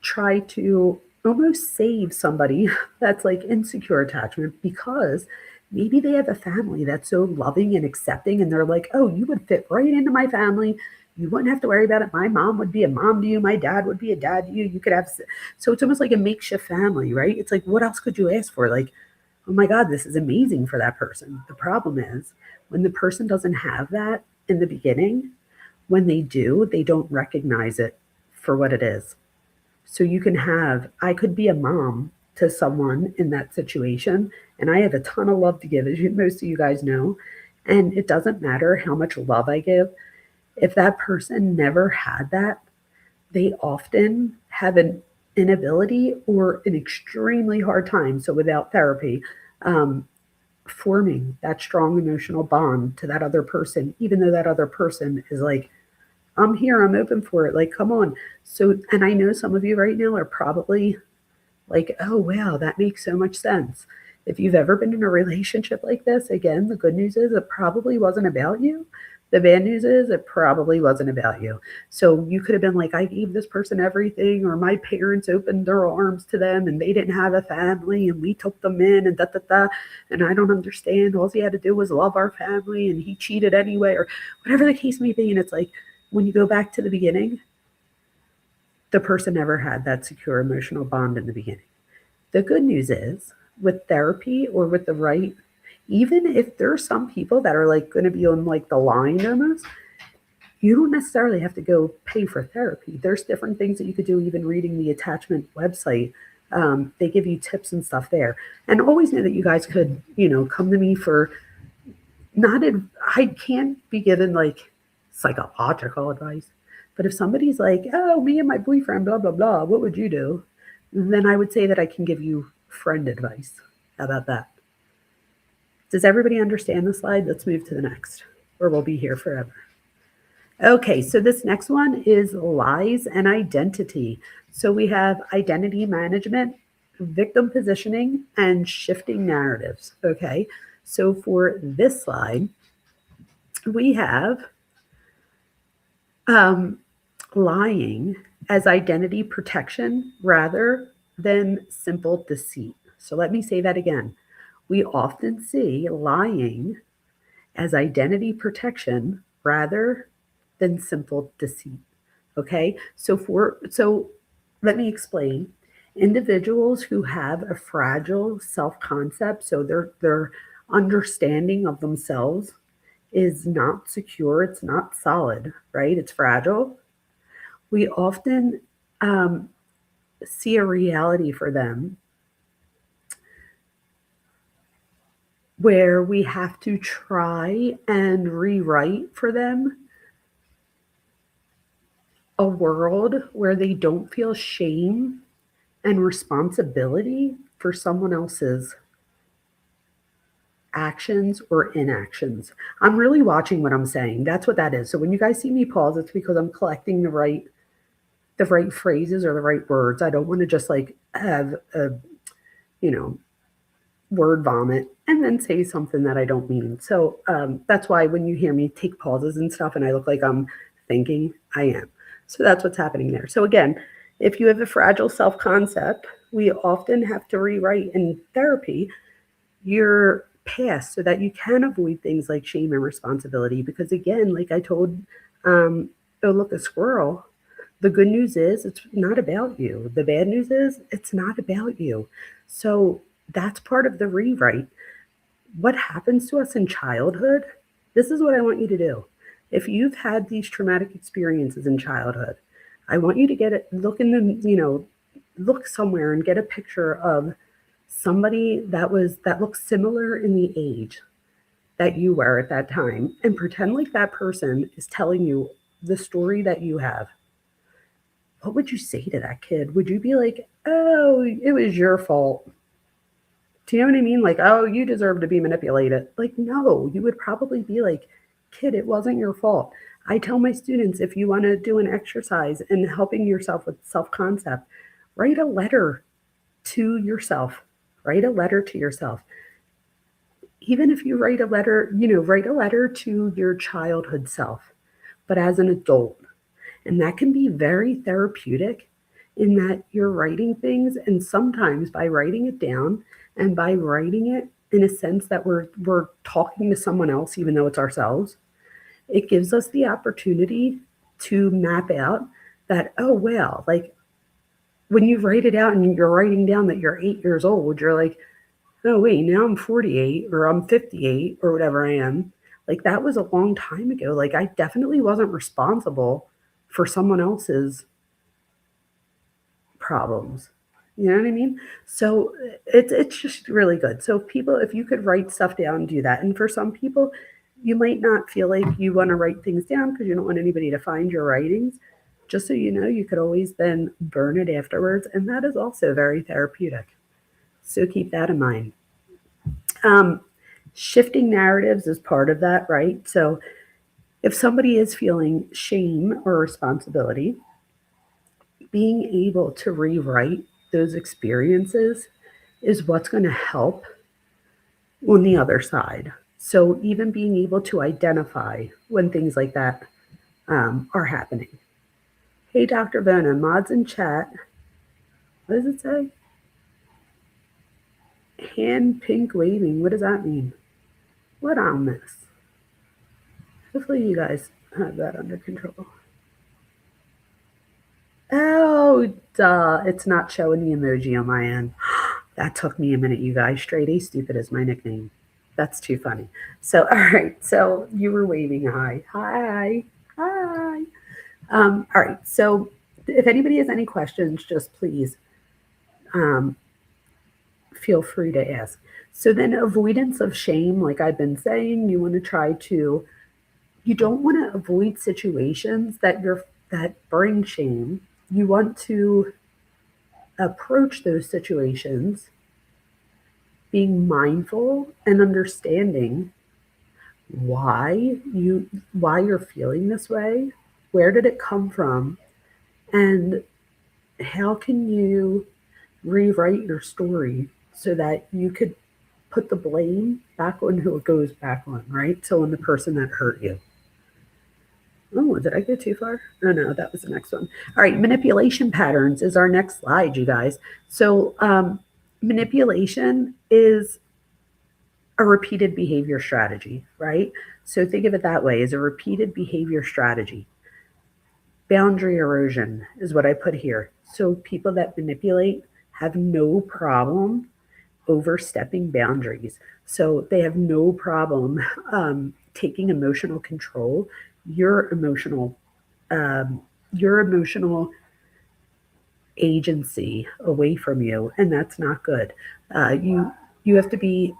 try to almost save somebody that's like insecure attachment, because maybe they have a family that's so loving and accepting, and they're like, oh, you would fit right into my family. You wouldn't have to worry about it. My mom would be a mom to you. My dad would be a dad to you. You could have, so it's almost like a makeshift family, right? It's like, what else could you ask for? Like, oh my God, this is amazing for that person. The problem is when the person doesn't have that in the beginning, when they do, they don't recognize it for what it is. So you can have, I could be a mom to someone in that situation, and I have a ton of love to give, as most of you guys know. And it doesn't matter how much love I give. If that person never had that, they often have an inability or an extremely hard time. So without therapy, um, forming that strong emotional bond to that other person, even though that other person is like, I'm here, I'm open for it. Like, come on. So, and I know some of you right now are probably like, oh, wow, that makes so much sense. If you've ever been in a relationship like this, again, the good news is it probably wasn't about you. The bad news is it probably wasn't about you. So you could have been like, I gave this person everything, or my parents opened their arms to them and they didn't have a family and we took them in and da da da. And I don't understand. All he had to do was love our family and he cheated anyway, or whatever the case may be. And it's like, when you go back to the beginning, the person never had that secure emotional bond in the beginning. The good news is with therapy or with the right, even if there's some people that are like going to be on like the line almost, you don't necessarily have to go pay for therapy. There's different things that you could do, even reading the attachment website. They give you tips and stuff there. And always know that you guys could, come to me for not, I can't be given like psychological advice. But if somebody's like, oh, me and my boyfriend, blah, blah, blah, what would you do? Then I would say that I can give you friend advice. How about that? Does everybody understand the slide? Let's move to the next, or we'll be here forever. Okay, so this next one is lies and identity. So we have identity management, victim positioning, and shifting narratives. Okay, so for this slide, we have lying as identity protection rather than simple deceit. So let me say that again. We often see lying as identity protection rather than simple deceit. Okay? So let me explain. Individuals who have a fragile self-concept, so their understanding of themselves is not secure, it's not solid, right? It's fragile. We often see a reality for them where we have to try and rewrite for them a world where they don't feel shame and responsibility for someone else's actions or inactions. I'm really watching what I'm saying. That's what that is. So when you guys see me pause, it's because I'm collecting the right phrases or the right words. I don't want to just like have a, you know, word vomit and then say something that I don't mean. So that's why when you hear me take pauses and stuff and I look like I'm thinking, I am. So that's what's happening there. So again, if you have a fragile self concept, we often have to rewrite in therapy your past so that you can avoid things like shame and responsibility. Because again, like I told, oh, look, a squirrel. The good news is it's not about you. The bad news is it's not about you. So that's part of the rewrite. What happens to us in childhood? This is what I want you to do. If you've had these traumatic experiences in childhood, I want you to get it, look in the, look somewhere and get a picture of somebody that looks similar in the age that you were at that time and pretend like that person is telling you the story that you have. What would you say to that kid? Would you be like, oh, it was your fault? Do you know what I mean? Like, oh, you deserve to be manipulated. Like, no, you would probably be like, kid, it wasn't your fault. I tell my students, if you want to do an exercise in helping yourself with self concept, write a letter to yourself. Write a letter to yourself. Even if you write a letter, write a letter to your childhood self, but as an adult. And that can be very therapeutic in that you're writing things. And sometimes by writing it down and by writing it in a sense that we're talking to someone else, even though it's ourselves, it gives us the opportunity to map out that, oh, well, like when you write it out and you're writing down that you're 8 years old, you're like, oh, wait, now I'm 48 or I'm 58 or whatever I am. Like, that was a long time ago. Like, I definitely wasn't responsible for someone else's problems. You know what I mean? So it's just really good. So if you could write stuff down, do that. And for some people, you might not feel like you want to write things down because you don't want anybody to find your writings. Just so you know, you could always then burn it afterwards, and that is also very therapeutic. So keep that in mind. Um, Shifting narratives is part of that, right? So if somebody is feeling shame or responsibility, being able to rewrite those experiences is what's going to help on the other side. So even being able to identify when things like that are happening. Hey, Dr. Vona, mods in chat. What does it say? Hand pink waving. What does that mean? What on this? Hopefully you guys have that under control. Oh, duh. It's not showing the emoji on my end. That took me a minute, you guys. Straight A stupid is my nickname. That's too funny. So, all right. So you were waving hi. Hi. Hi. All right. So if anybody has any questions, just please um, feel free to ask. So then avoidance of shame, like I've been saying, you don't want to avoid situations that bring shame. You want to approach those situations being mindful and understanding why you're feeling this way, where did it come from, and how can you rewrite your story so that you could put the blame back on who it goes back on, right? So on the person that hurt you. Oh, did I go too far? Oh no, that was the next one. All right, manipulation patterns is our next slide, you guys. So manipulation is a repeated behavior strategy, right? So think of it that way, as a repeated behavior strategy. Boundary erosion is what I put here. So people that manipulate have no problem overstepping boundaries. So they have no problem taking emotional control, your emotional, your emotional agency away from you, and that's not good. You have to be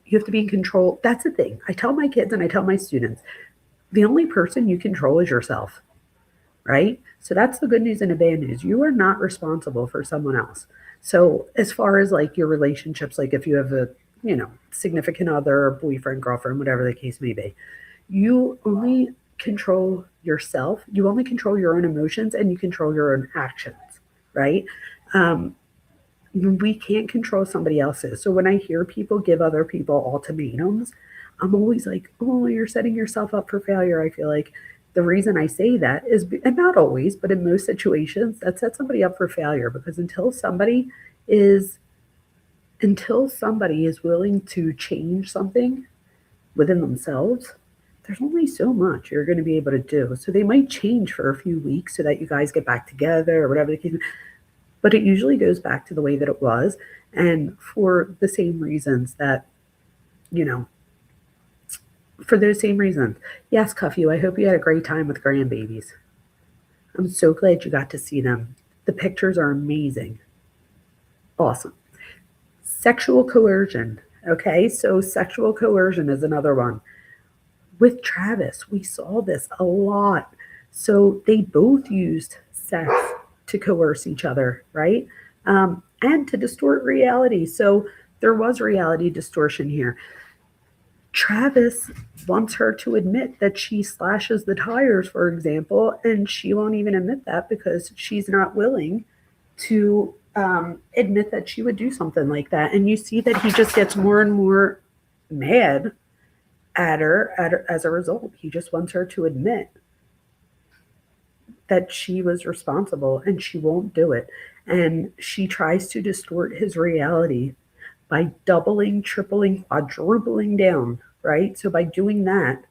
in control. That's the thing. I tell my kids and I tell my students, the only person you control is yourself, right? So that's the good news and the bad news. You are not responsible for someone else. So as far as like your relationships, like if you have a, significant other, boyfriend, girlfriend, whatever the case may be, you only control yourself. You only control your own emotions and you control your own actions, right? Um, we can't control somebody else's. So when I hear people give other people ultimatums, I'm always like, oh, you're setting yourself up for failure. I feel like the reason I say that is, and not always, but in most situations, that sets somebody up for failure because is until somebody is willing to change something within themselves, there's only so much you're going to be able to do. So they might change for a few weeks so that you guys get back together or whatever the case, but it usually goes back to the way that it was, and for the same reasons that, you know, for those same reasons. Yes, Cuffy, I hope you had a great time with grandbabies. I'm so glad you got to see them. The pictures are amazing. Awesome. Sexual coercion. Okay, so sexual coercion is another one. With Travis, we saw this a lot. So they both used sex to coerce each other, right? And to distort reality. So there was reality distortion here. Travis wants her to admit that she slashes the tires, for example, and she won't even admit that because she's not willing to admit that she would do something like that. And you see that he just gets more and more mad at her as a result. He just wants her to admit that she was responsible and she won't do it. And she tries to distort his reality by doubling, tripling, quadrupling down, right? So by doing that,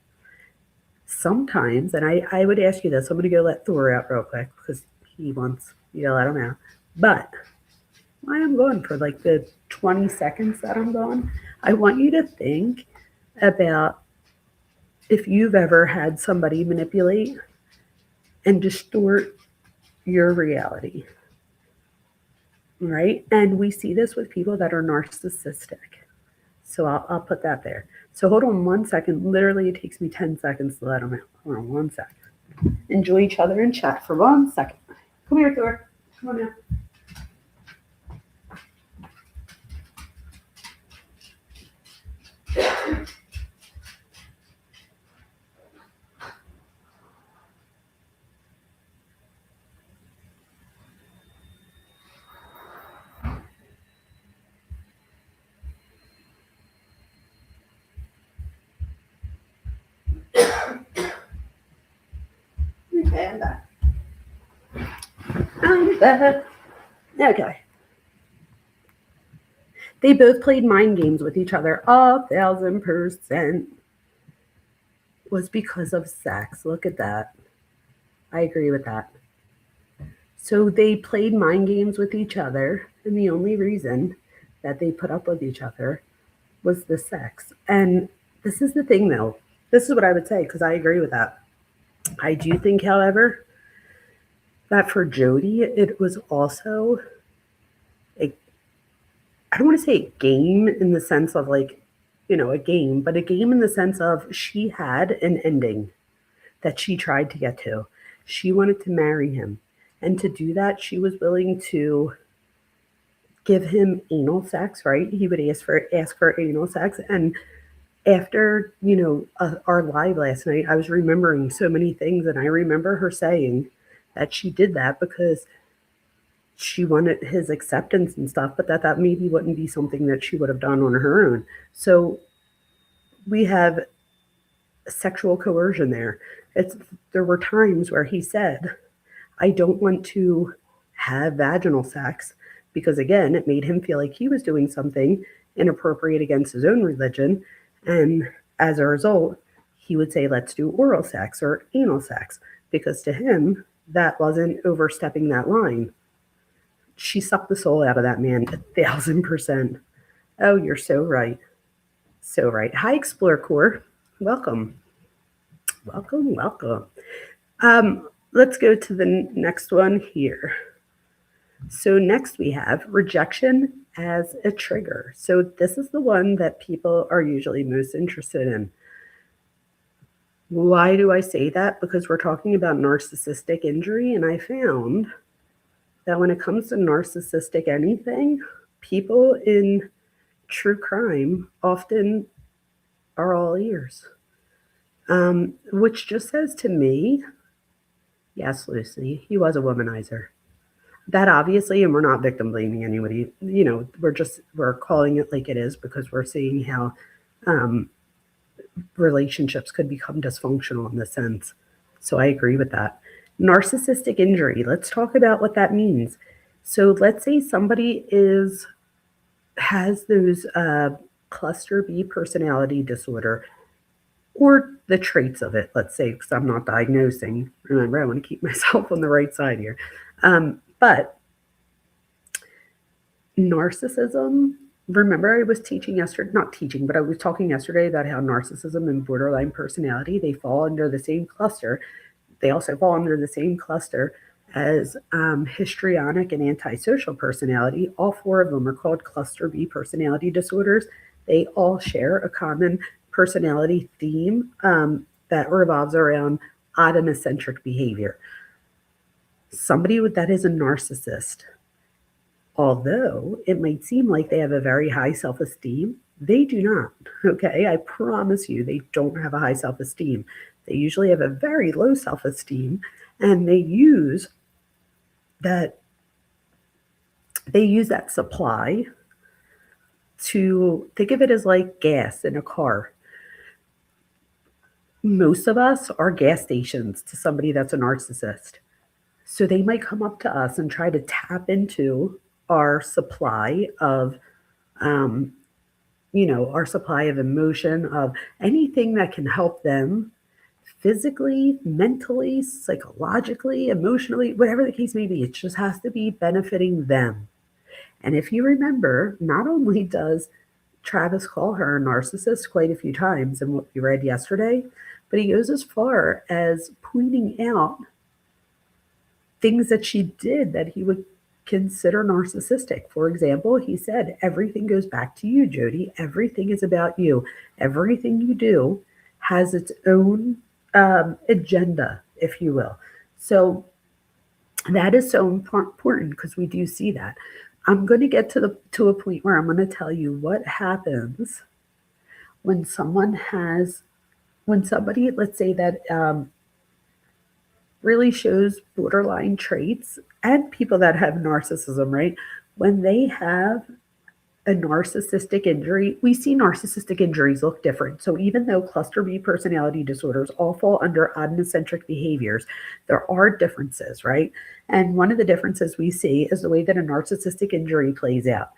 sometimes, and I would ask you this, I'm going to go let Thor out real quick because he wants you to let him out. But I am gone for like the 20 seconds that I'm gone. I want you to think about if you've ever had somebody manipulate and distort your reality, right? And we see this with people that are narcissistic. So I'll put that there. So hold on 1 second. Literally, it takes me 10 seconds to let them out. Hold on 1 second. Enjoy each other and chat for 1 second. Come here, Thor. Come on now. Okay, I'm back. I'm back. Okay. They both played mind games with each other. 1,000% was because of sex. Look at that. I agree with that. So they played mind games with each other, and the only reason that they put up with each other was the sex. And this is the thing, though. This is what I would say, because I agree with that. I do think, however, that for Jodi, it was also a, I don't want to say a game in the sense of like, a game, but a game in the sense of she had an ending that she tried to get to. She wanted to marry him. And to do that, she was willing to give him anal sex, right? He would ask for anal sex. And after, our live last night, I was remembering so many things. And I remember her saying that she did that because she wanted his acceptance and stuff, but that maybe wouldn't be something that she would have done on her own. So we have sexual coercion there. There were times where he said, I don't want to have vaginal sex because, again, it made him feel like he was doing something inappropriate against his own religion. And as a result, he would say, let's do oral sex or anal sex because to him, that wasn't overstepping that line. She sucked the soul out of that man 1,000%. Oh, you're so right. So right. Hi, Explore Core. Welcome. Welcome, welcome. Let's go to the next one here. So next we have rejection as a trigger. So this is the one that people are usually most interested in. Why do I say that? Because we're talking about narcissistic injury, and I found that when it comes to narcissistic anything, people in true crime often are all ears. Which just says to me, yes, Lucy, he was a womanizer. That obviously, and we're not victim blaming anybody, we're calling it like it is because we're seeing how relationships could become dysfunctional in this sense. So I agree with that. Narcissistic injury, let's talk about what that means. So let's say somebody has those cluster B personality disorder or the traits of it, let's say, because I'm not diagnosing. Remember, I want to keep myself on the right side here. But narcissism, remember I was teaching yesterday, not teaching, but I was talking yesterday about how narcissism and borderline personality, they fall under the same cluster. They also fall under the same cluster as histrionic and antisocial personality. All four of them are called cluster B personality disorders. They all share a common personality theme that revolves around odd and eccentric behavior. Somebody that is a narcissist, although it might seem like they have a very high self-esteem, they do not. Okay, I promise you, they don't have a high self-esteem. They usually have a very low self-esteem, and they use that supply to think of it as like gas in a car. Most of us are gas stations to somebody that's a narcissist. So they might come up to us and try to tap into our supply of, our supply of emotion, of anything that can help them physically, mentally, psychologically, emotionally, whatever the case may be. It just has to be benefiting them. And if you remember, not only does Travis call her a narcissist quite a few times in what we read yesterday, but he goes as far as pointing out things that she did that he would consider narcissistic. For example, he said, everything goes back to you, Jodi. Everything is about you. Everything you do has its own agenda, if you will. So that is so important because we do see that. I'm going to get to a point where I'm going to tell you what happens when somebody, let's say that really shows borderline traits and people that have narcissism, right? When they have a narcissistic injury, we see narcissistic injuries look different. So even though cluster B personality disorders all fall under odd-centric behaviors, there are differences, right? And one of the differences we see is the way that a narcissistic injury plays out.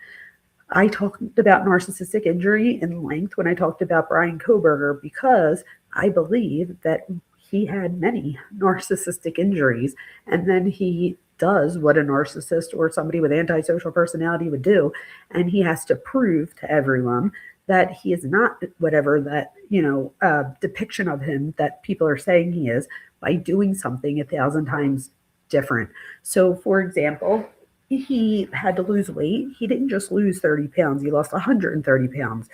I talked about narcissistic injury in length when I talked about Bryan Kohberger because I believe that he had many narcissistic injuries, and then he does what a narcissist or somebody with antisocial personality would do, and he has to prove to everyone that he is not whatever that depiction of him that people are saying he is by doing something 1,000 times different. So, for example, he had to lose weight. He didn't just lose 30 pounds, he lost 130 pounds.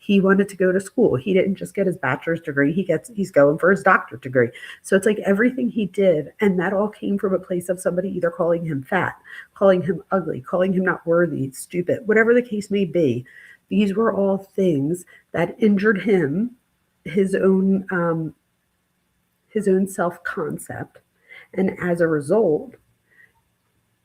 He wanted to go to school. He didn't just get his bachelor's degree. He's going for his doctorate degree. So it's like everything he did, and that all came from a place of somebody either calling him fat, calling him ugly, calling him not worthy, stupid, whatever the case may be. These were all things that injured him, his own self-concept. And as a result,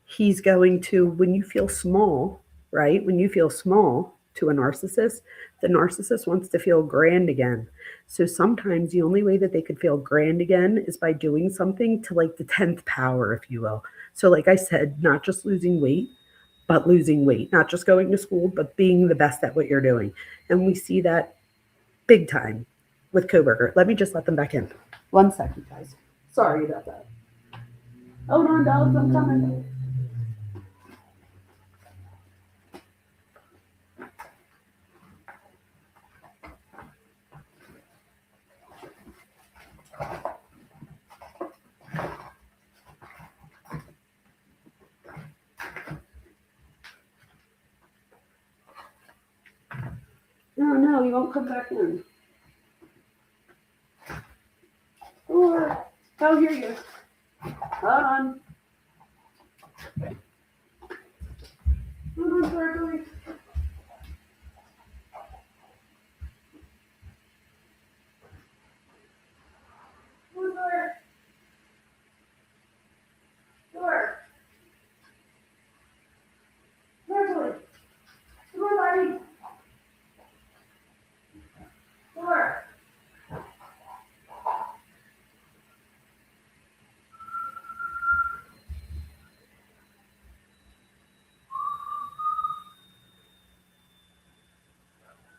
he's going to, when you feel small, right? When you feel small to a narcissist, the narcissist wants to feel grand again. So sometimes the only way that they could feel grand again is by doing something to like the 10th power, if you will. So like I said, not just losing weight, but losing weight, not just going to school, but being the best at what you're doing. And we see that big time with Kohberger. Let me just let them back in. 1 second, guys. Sorry about that. Hold on, dogs, I'm coming. No, you won't come back in. Or, oh, here you go. Hold on. Hold on, Berkeley. Door. Berkeley. Come on, buddy. Door.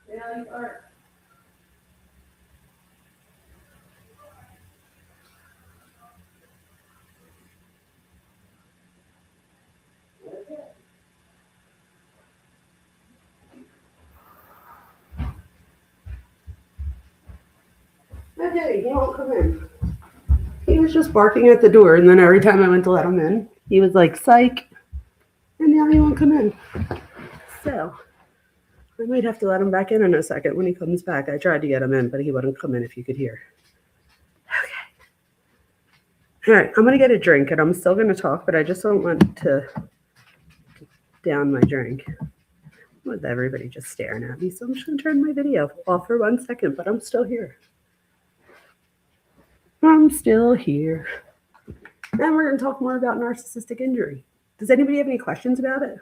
Yeah, you are. Okay, he won't come in. He was just barking at the door, and then every time I went to let him in, he was like, psych, and now he won't come in. So, I might have to let him back in a second when he comes back. I tried to get him in, but he wouldn't come in if you could hear. Okay. All right, I'm going to get a drink, and I'm still going to talk, but I just don't want to down my drink with everybody just staring at me. So I'm just going to turn my video off for 1 second, but I'm still here. I'm still here. And we're going to talk more about narcissistic injury. Does anybody have any questions about it?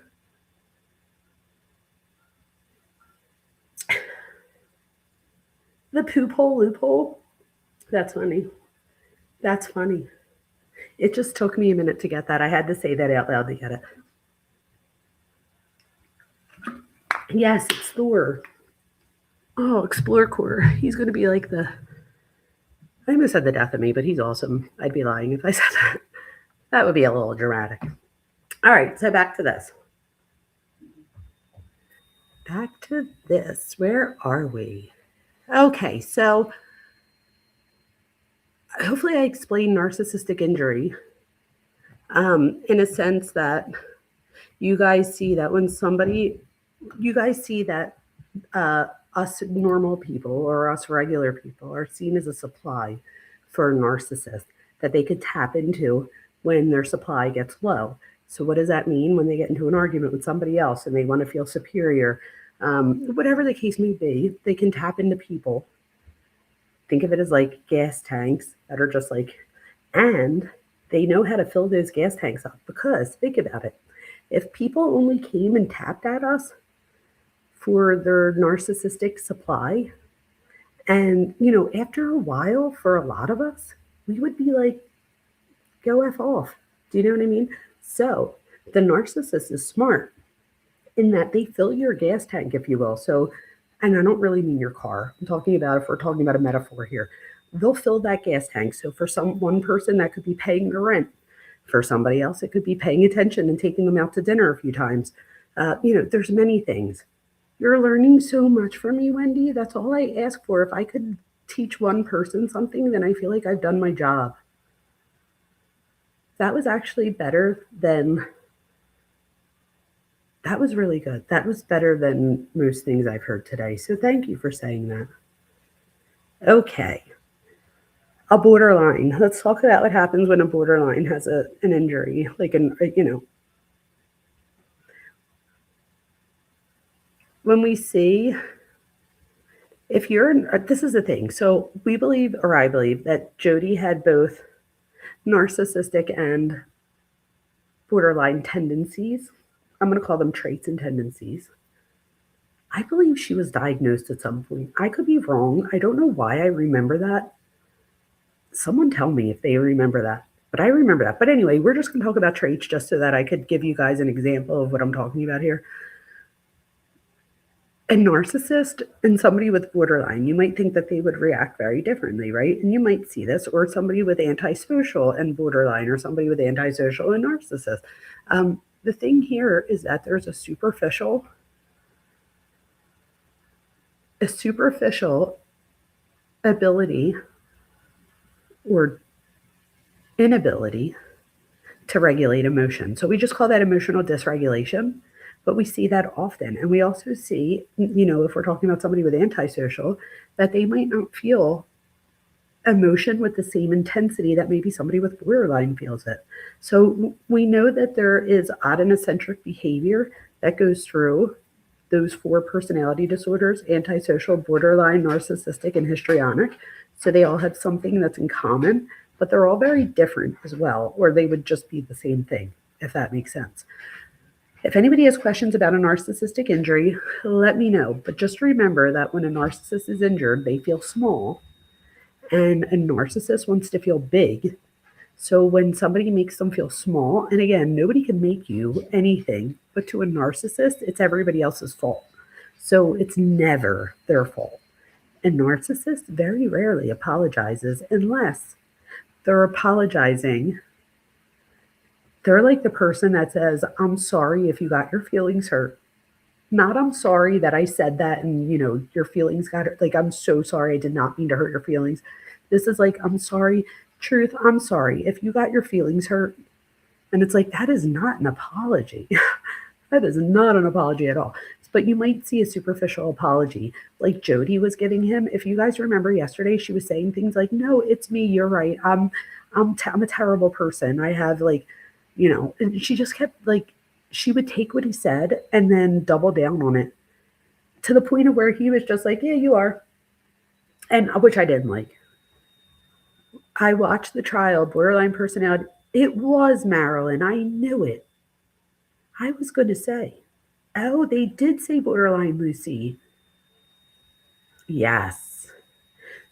The poop hole loophole? That's funny. That's funny. It just took me a minute to get that. I had to say that out loud to get it. Yes, it's Thor. Oh, Explore Core. He's going to be like the... I almost said the death of me, but he's awesome. I'd be lying if I said that. That would be a little dramatic. All right, so back to this. back to this. Where are we? Okay, so hopefully I explained narcissistic injury in a sense that you guys see that when somebody, you guys see that us normal people or us regular people are seen as a supply for a narcissist that they could tap into when their supply gets low. So, what does that mean? When they get into an argument with somebody else and they want to feel superior, whatever the case may be, they can tap into people. Think of it as like gas tanks that are just like, and they know how to fill those gas tanks up because think about it. If people only came and tapped at us for their narcissistic supply, and after a while, for a lot of us, we would be like, go F off. Do you know what I mean? So the narcissist is smart in that they fill your gas tank, if you will. So, and I don't really mean your car. I'm talking about, if we're talking about a metaphor here, they'll fill that gas tank. So for one person, that could be paying their rent. For somebody else, it could be paying attention and taking them out to dinner a few times. There's many things. You're learning so much from me, Wendy. That's all I ask for. If I could teach one person something, then I feel like I've done my job. That was actually better than, that was really good. That was better than most things I've heard today. So thank you for saying that. Okay. A borderline. Let's talk about what happens when a borderline has an injury, like when we see, if you're, this is the thing. So we believe, or I believe, that Jodi had both narcissistic and borderline tendencies. I'm going to call them traits and tendencies. I believe she was diagnosed at some point. I could be wrong. I don't know why I remember that. Someone tell me if they remember that. But I remember that. But anyway, we're just going to talk about traits just so that I could give you guys an example of what I'm talking about here. A narcissist and somebody with borderline, you might think that they would react very differently, right? And you might see this, or somebody with antisocial and borderline, or somebody with antisocial and narcissist. The thing here is that there's a superficial ability or inability to regulate emotion. So we just call that emotional dysregulation, but we see that often. And we also see, if we're talking about somebody with antisocial, that they might not feel emotion with the same intensity that maybe somebody with borderline feels it. So we know that there is autonocentric behavior that goes through those 4 personality disorders: antisocial, borderline, narcissistic, and histrionic. So they all have something that's in common, but they're all very different as well, or they would just be the same thing, if that makes sense. If anybody has questions about a narcissistic injury, let me know. But just remember that when a narcissist is injured, they feel small, and a narcissist wants to feel big. So when somebody makes them feel small, and again, nobody can make you anything, but to a narcissist, it's everybody else's fault. So it's never their fault. A narcissist very rarely apologizes unless they're apologizing. They're like the person that says, I'm sorry if you got your feelings hurt. Not, I'm sorry that I said that and, your feelings got hurt. Like, I'm so sorry. I did not mean to hurt your feelings. This is like, I'm sorry. Truth, I'm sorry if you got your feelings hurt. And it's like, that is not an apology. That is not an apology at all. But you might see a superficial apology like Jodi was giving him. If you guys remember yesterday, she was saying things like, no, it's me. You're right. I'm a terrible person. I have and she just kept she would take what he said and then double down on it to the point of where he was just like, yeah, you are. And which I didn't like. I watched the trial, borderline personality. It was Marilyn. I knew it. I was going to say, oh, they did say borderline, Lucy. Yes.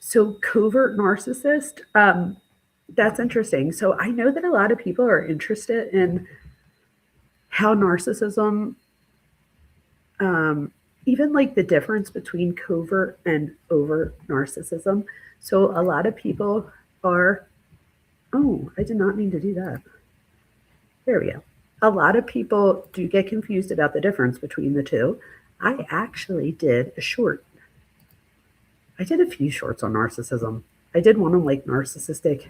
So covert narcissist, that's interesting. So I know that a lot of people are interested in how narcissism, even like the difference between covert and overt narcissism. So a lot of people are, oh, I did not mean to do that. There we go. A lot of people do get confused about the difference between the two. I actually did a short. I did a few shorts on narcissism. I did one on like narcissistic.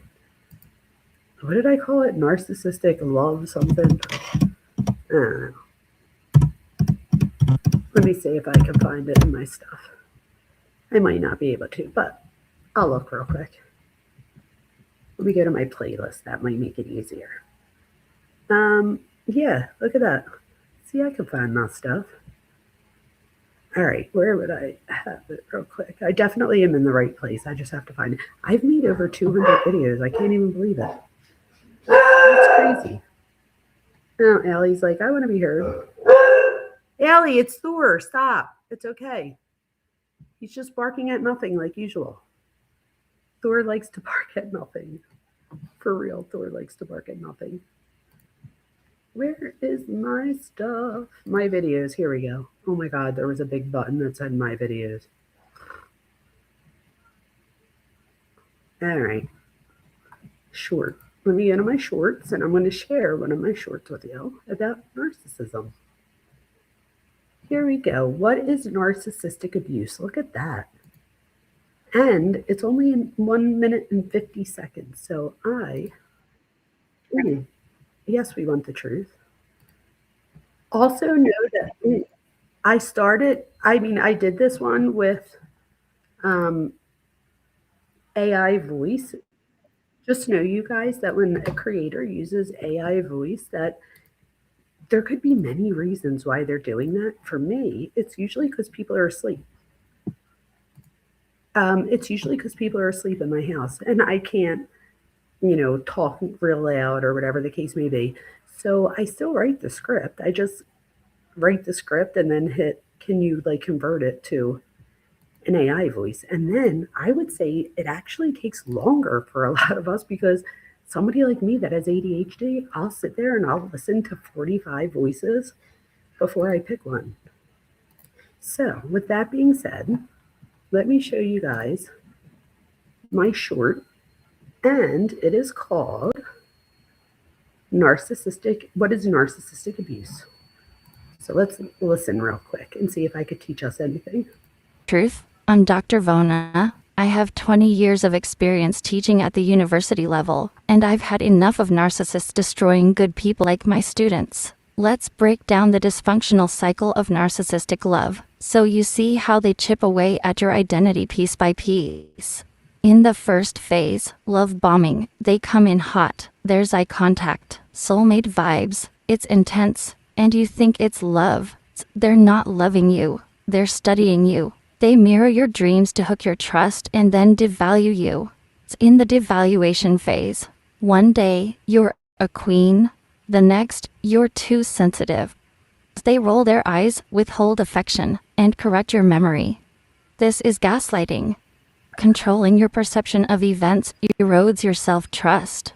What did I call it? Narcissistic love something. I don't know. Let me see if I can find it in my stuff. I might not be able to, but I'll look real quick. Let me go to my playlist. That might make it easier. Yeah, look at that. See, I can find my stuff. All right, where would I have it real quick? I definitely am in the right place. I just have to find it. I've made over 200 videos. I can't even believe it. That's crazy. Oh, Allie's like, I want to be heard. Allie, it's Thor. Stop. It's okay. He's just barking at nothing like usual. Thor likes to bark at nothing. For real, Thor likes to bark at nothing. Where is my stuff? My videos. Here we go. Oh my God, there was a big button that said my videos. All right. Short. Let me go to my shorts, and I'm going to share one of my shorts with you about narcissism. Here we go. What is narcissistic abuse? Look at that. And it's only in 1 minute and 50 seconds. So yes, we want the truth. Also know that I did this one with AI voice. Just know, you guys, that when a creator uses AI voice, that there could be many reasons why they're doing that. For me, it's usually because people are asleep. It's usually because people are asleep in my house and I can't, talk real loud or whatever the case may be. So I still write the script. I just write the script and then hit, can you like convert it to an AI voice? And then I would say it actually takes longer for a lot of us because somebody like me that has ADHD, I'll sit there and I'll listen to 45 voices before I pick one. So, with that being said, let me show you guys my short, and it is called What is Narcissistic Abuse? So let's listen real quick and see if I could teach us anything. Truth. I'm Dr. Vona. I have 20 years of experience teaching at the university level, and I've had enough of narcissists destroying good people like my students. Let's break down the dysfunctional cycle of narcissistic love, so you see how they chip away at your identity piece by piece. In the first phase, love bombing, they come in hot. There's eye contact, soulmate vibes, it's intense, and you think it's love. They're not loving you, they're studying you. They mirror your dreams to hook your trust and then devalue you. It's in the devaluation phase. One day, you're a queen. The next, you're too sensitive. They roll their eyes, withhold affection, and correct your memory. This is gaslighting. Controlling your perception of events erodes your self-trust.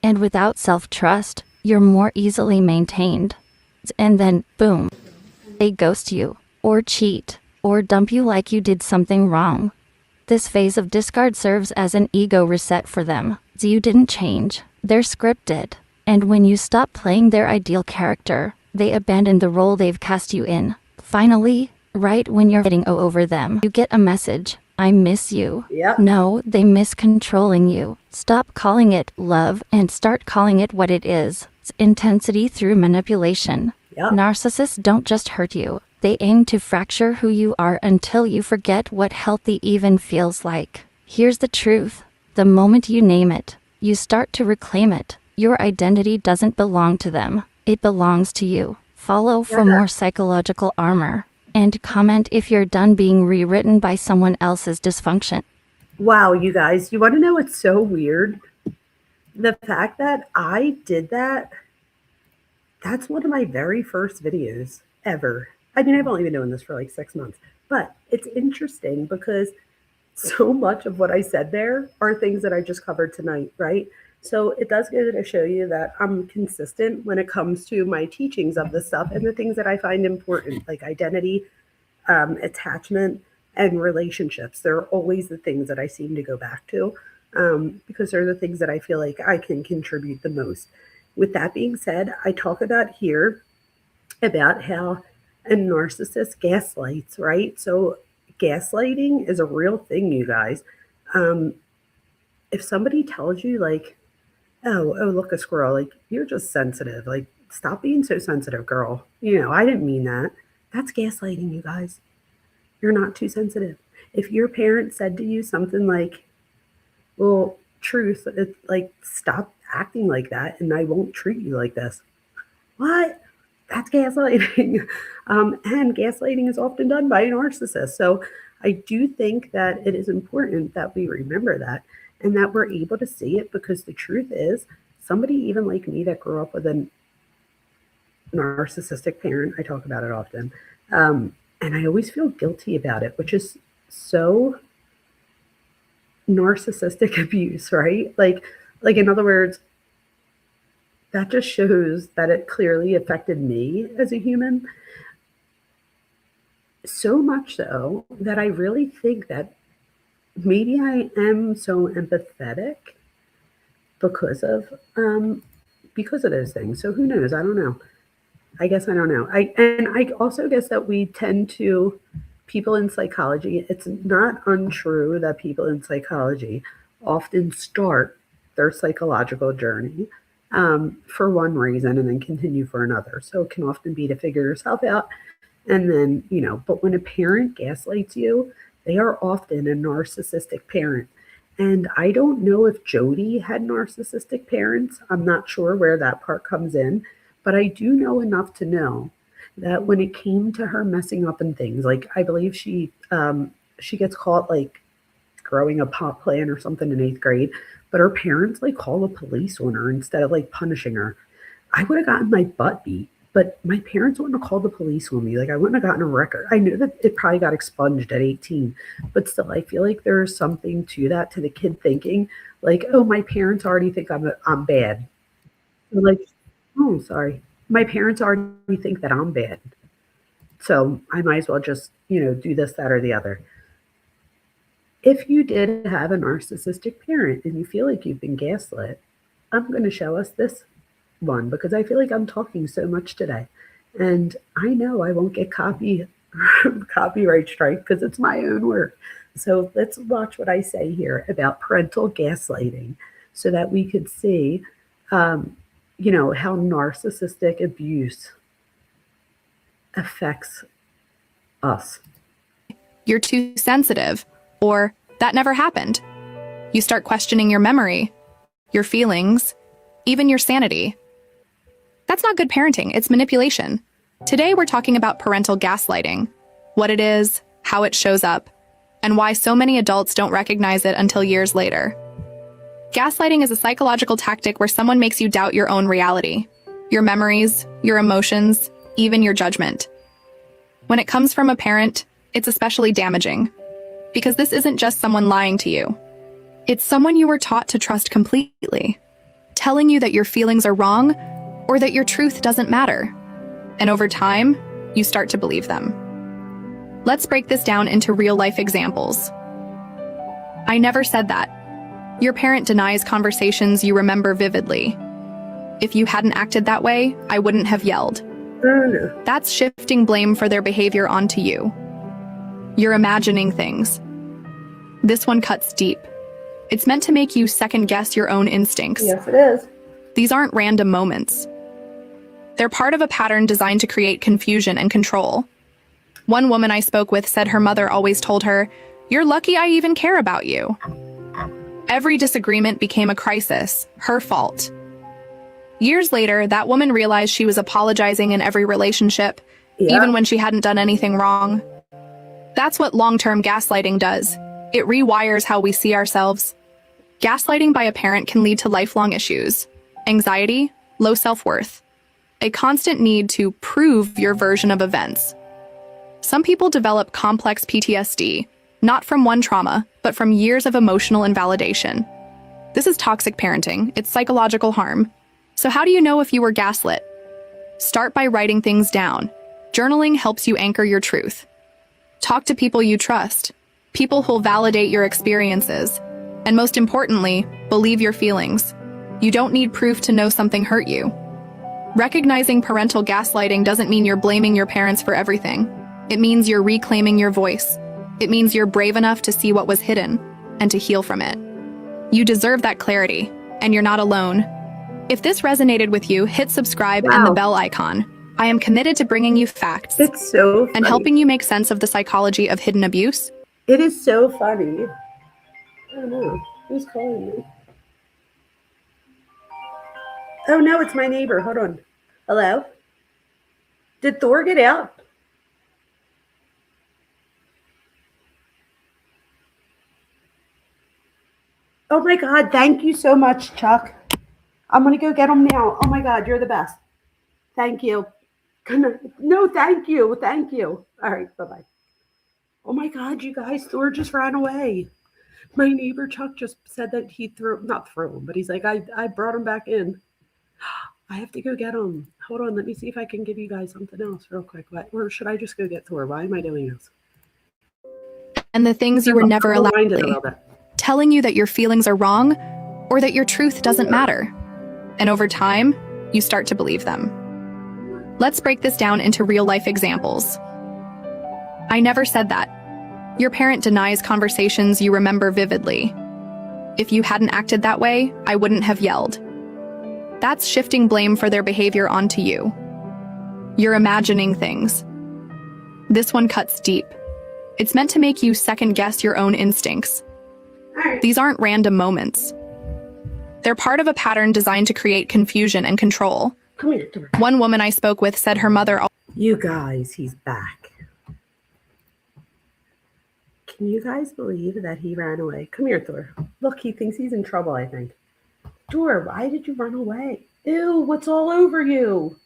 And without self-trust, you're more easily maintained. And then, boom, they ghost you, or cheat, or dump you like you did something wrong. This phase of discard serves as an ego reset for them. You didn't change. They're scripted. And when you stop playing their ideal character, they abandon the role they've cast you in. Finally, right when you're getting over them, you get a message. I miss you. Yep. No, they miss controlling you. Stop calling it love and start calling it what it is. It's intensity through manipulation. Yep. Narcissists don't just hurt you. They aim to fracture who you are until you forget what healthy even feels like. Here's the truth. The moment you name it, you start to reclaim it. Your identity doesn't belong to them. It belongs to you. Follow for more psychological armor. And comment if you're done being rewritten by someone else's dysfunction. Wow, you guys, you want to know what's so weird? The fact that I did that's one of my very first videos ever. I mean, I've only been doing this for like 6 months, but it's interesting because so much of what I said there are things that I just covered tonight, right? So it does go to show you that I'm consistent when it comes to my teachings of this stuff and the things that I find important, like identity, attachment, and relationships. They're always the things that I seem to go back to because they're the things that I feel like I can contribute the most. With that being said, I talk about here about how And narcissist gaslights, right? So gaslighting is a real thing, you guys. Um, if somebody tells you like, oh, look, a squirrel, like you're just sensitive, like stop being so sensitive, girl. I didn't mean that. That's gaslighting, you guys. You're not too sensitive. If your parent said to you something like, well, truth, it's like stop acting like that, and I won't treat you like this. What? That's gaslighting. And gaslighting is often done by a narcissist. So I do think that it is important that we remember that and that we're able to see it, because the truth is, somebody even like me that grew up with a narcissistic parent, I talk about it often, and I always feel guilty about it, which is so narcissistic abuse, right? Like in other words, that just shows that it clearly affected me as a human. So much so that I really think that maybe I am so empathetic because of those things. So who knows? I don't know. I guess I don't know. I also guess that we tend to, people in psychology, it's not untrue that people in psychology often start their psychological journey for one reason and then continue for another. So it can often be to figure yourself out. And then, but when a parent gaslights you, they are often a narcissistic parent. And I don't know if Jodi had narcissistic parents. I'm not sure where that part comes in, but I do know enough to know that when it came to her messing up and things, like I believe she gets caught like growing a pot plant or something in 8th grade, but her parents like call the police on her instead of like punishing her. I would have gotten my butt beat, but my parents wouldn't have called the police on me. Like I wouldn't have gotten a record. I knew that it probably got expunged at 18, but still, I feel like there's something to that, to the kid thinking like, oh, my parents already think I'm bad. I'm like, oh, sorry, my parents already think that I'm bad, so I might as well just do this, that, or the other. If you did have a narcissistic parent and you feel like you've been gaslit, I'm going to show us this one because I feel like I'm talking so much today. And I know I won't get copyright strike because it's my own work. So let's watch what I say here about parental gaslighting so that we could see, how narcissistic abuse affects us. You're too sensitive, or that never happened. You start questioning your memory, your feelings, even your sanity. That's not good parenting, it's manipulation. Today we're talking about parental gaslighting, what it is, how it shows up, and why so many adults don't recognize it until years later. Gaslighting is a psychological tactic where someone makes you doubt your own reality, your memories, your emotions, even your judgment. When it comes from a parent, it's especially damaging, because this isn't just someone lying to you. It's someone you were taught to trust completely, telling you that your feelings are wrong or that your truth doesn't matter. And over time, you start to believe them. Let's break this down into real-life examples. I never said that. Your parent denies conversations you remember vividly. If you hadn't acted that way, I wouldn't have yelled. That's shifting blame for their behavior onto you. You're imagining things. This one cuts deep. It's meant to make you second-guess your own instincts. Yes, it is. These aren't random moments. They're part of a pattern designed to create confusion and control. One woman I spoke with said her mother always told her, "You're lucky I even care about you." Every disagreement became a crisis, her fault. Years later, that woman realized she was apologizing in every relationship, even when she hadn't done anything wrong. That's what long-term gaslighting does. It rewires how we see ourselves. Gaslighting by a parent can lead to lifelong issues: anxiety, low self-worth, a constant need to prove your version of events. Some people develop complex PTSD, not from one trauma, but from years of emotional invalidation. This is toxic parenting. It's psychological harm. So how do you know if you were gaslit? Start by writing things down. Journaling helps you anchor your truth. Talk to people you trust, people who'll validate your experiences. And most importantly, believe your feelings. You don't need proof to know something hurt you. Recognizing parental gaslighting doesn't mean you're blaming your parents for everything. It means you're reclaiming your voice. It means you're brave enough to see what was hidden and to heal from it. You deserve that clarity, and you're not alone. If this resonated with you, hit subscribe and the bell icon. I am committed to bringing you facts It's so funny. and helping you make sense of the psychology of hidden abuse. It is so funny. I don't know. Who's calling me? Oh no, it's my neighbor. Hold on. Hello? Did Thor get out? Oh my God, thank you so much, Chuck. I'm gonna go get him now. Oh my God, you're the best. Thank you. No, thank you. Thank you. All right, bye-bye. Oh my God, you guys, Thor just ran away. My neighbor Chuck just said that he not threw him, but he's like, I brought him back in. I have to go get him. Hold on, let me see if I can give you guys something else real quick. Or should I just go get Thor? Why am I doing this? And the things you were never allowed to say, telling you that your feelings are wrong or that your truth doesn't matter. And over time, you start to believe them. Let's break this down into real-life examples. I never said that. Your parent denies conversations you remember vividly. If you hadn't acted that way, I wouldn't have yelled. That's shifting blame for their behavior onto you. You're imagining things. This one cuts deep. It's meant to make you second-guess your own instincts. These aren't random moments. They're part of a pattern designed to create confusion and control. Come here. One woman I spoke with said her mother... You guys, he's back. Can you guys believe that he ran away? Come here, Thor. Look, he thinks he's in trouble, I think. Thor, why did you run away? Ew, what's all over you?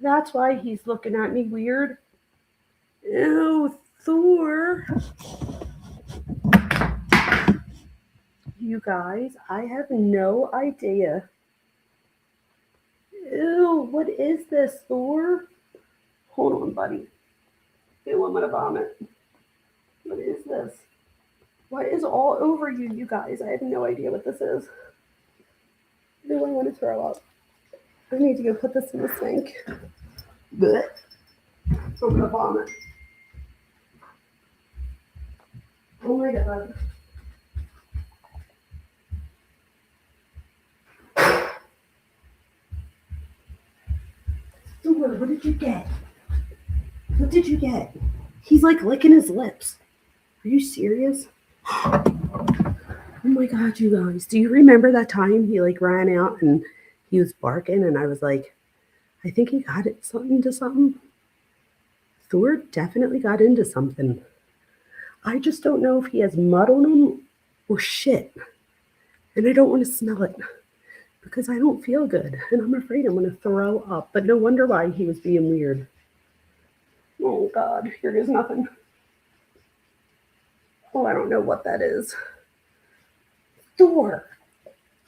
That's why he's looking at me weird. Ew, Thor. You guys, I have no idea. Ew, what is this, Thor? Hold on, buddy. Ew, I'm gonna vomit. What is this? What is all over you, you guys? I have no idea what this is. Ew, I want to throw up. I need to go put this in the sink. Blech. I'm gonna vomit. Oh my God. What did you get? What did you get? He's like licking his lips. Are you serious? Oh my God, you guys. Do you remember that time he like ran out and he was barking and I was like, I think he got into something. Thor definitely got into something. I just don't know if he has mud on him or shit. And I don't want to smell it because I don't feel good. And I'm afraid I'm going to throw up. But no wonder why he was being weird. Oh God, here goes nothing. Oh, I don't know what that is. Thor,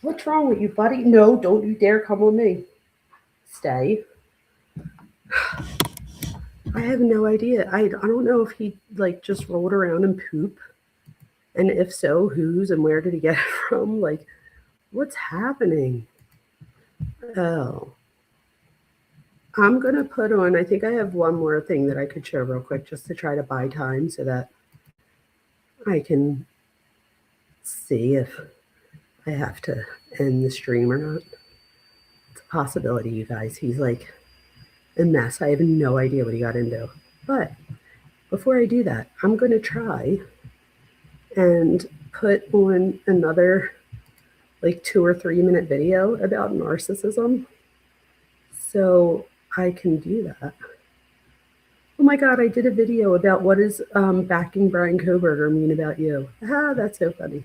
what's wrong with you, buddy? No, don't you dare come on me. Stay. I have no idea. I don't know if he like just rolled around and poop. And if so, whose and where did he get it from? Like, what's happening? Oh. I'm going to put on, I think I have one more thing that I could show real quick just to try to buy time so that I can see if I have to end the stream or not. It's a possibility, you guys. He's like a mess. I have no idea what he got into. But before I do that, I'm going to try and put on another like 2 or 3 minute video about narcissism so I can do that. Oh my God, I did a video about what is backing Bryan Kohberger mean about you. Ah, that's so funny.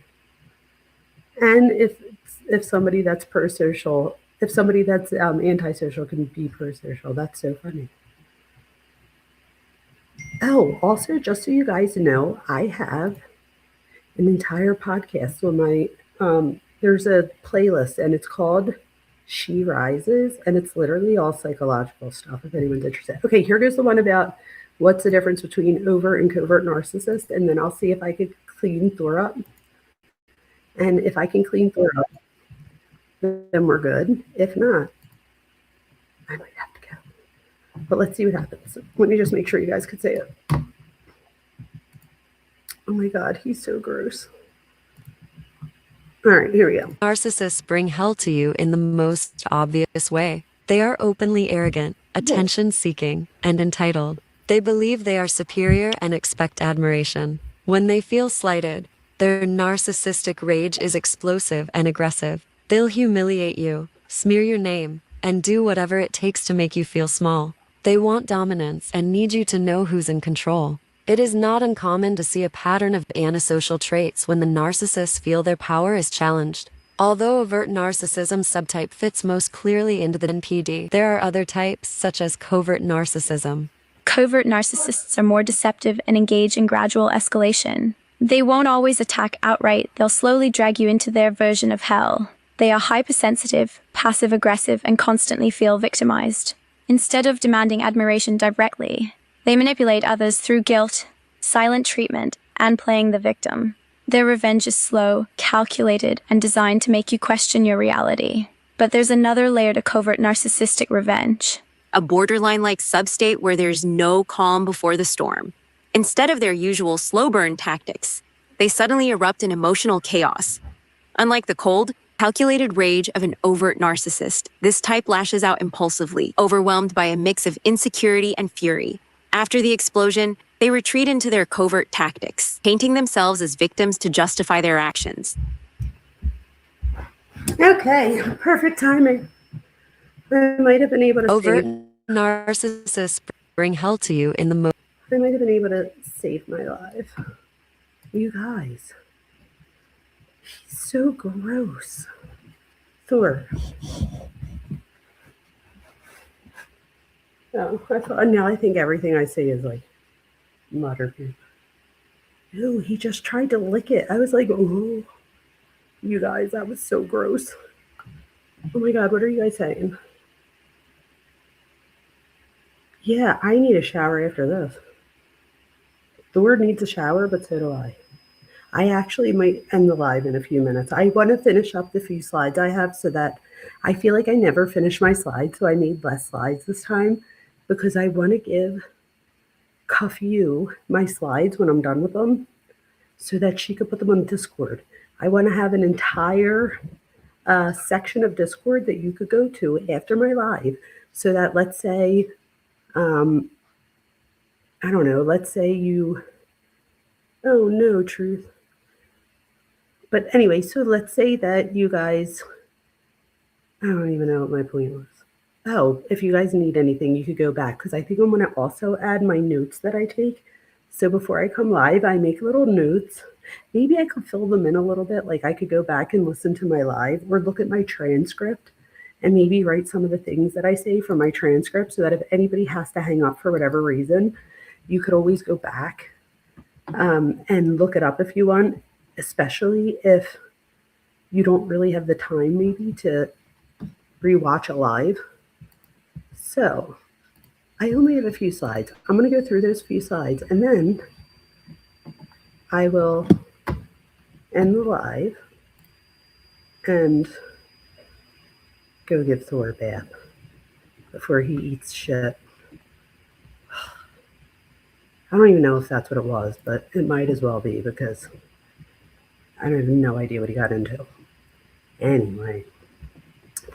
And if somebody that's pro-social, if somebody that's antisocial can be pro-social, that's so funny. Oh, also, just so you guys know, I have an entire podcast on my, there's a playlist and it's called She Rises, and it's literally all psychological stuff if anyone's interested. Okay, here goes the one about what's the difference between overt and covert narcissist, and then I'll see if I could clean Thor up. And if I can clean Thor up, then we're good. If not, I might have to go. But let's see what happens. Let me just make sure you guys could say it. Oh my God, he's so gross. All right, here we go. Narcissists bring hell to you in the most obvious way. They are openly arrogant, attention-seeking, and entitled. They believe they are superior and expect admiration. When they feel slighted, their narcissistic rage is explosive and aggressive. They'll humiliate you, smear your name, and do whatever it takes to make you feel small. They want dominance and need you to know who's in control. It is not uncommon to see a pattern of antisocial traits when the narcissists feel their power is challenged. Although overt narcissism subtype fits most clearly into the NPD, there are other types, such as covert narcissism. Covert narcissists are more deceptive and engage in gradual escalation. They won't always attack outright, they'll slowly drag you into their version of hell. They are hypersensitive, passive-aggressive, and constantly feel victimized. Instead of demanding admiration directly, they manipulate others through guilt, silent treatment, and playing the victim. Their revenge is slow, calculated, and designed to make you question your reality. But there's another layer to covert narcissistic revenge. A borderline-like substate where there's no calm before the storm. Instead of their usual slow burn tactics, they suddenly erupt in emotional chaos. Unlike the cold, calculated rage of an overt narcissist, this type lashes out impulsively, overwhelmed by a mix of insecurity and fury. After the explosion, they retreat into their covert tactics, painting themselves as victims to justify their actions. Okay, perfect timing. I might have been able to Overt narcissists bring hell to you in the most... I might have been able to save my life. You guys. He's so gross. Thor. Oh, now I think everything I say is like muttered. Ew, he just tried to lick it. I was like, oh, you guys, that was so gross. Oh my God, what are you guys saying? Yeah, I need a shower after this. Thor needs a shower, but so do I. I actually might end the live in a few minutes. I want to finish up the few slides I have so that I feel like I never finish my slides, so I made less slides this time because I want to give Cuff You my slides when I'm done with them so that she could put them on Discord. I want to have an entire section of Discord that you could go to after my live so that let's say, I don't know, let's say you, oh no, truth. But anyway, so let's say that you guys, I don't even know what my point was. Oh, if you guys need anything, you could go back because I think I'm going to also add my notes that I take. So before I come live, I make little notes. Maybe I could fill them in a little bit. Like I could go back and listen to my live or look at my transcript and maybe write some of the things that I say from my transcript so that if anybody has to hang up for whatever reason, you could always go back and look it up if you want, especially if you don't really have the time maybe to rewatch a live. So I only have a few slides. I'm going to go through those few slides and then I will end the live and go give Thor a bath before he eats shit. I don't even know if that's what it was, but it might as well be because I have no idea what he got into. Anyway,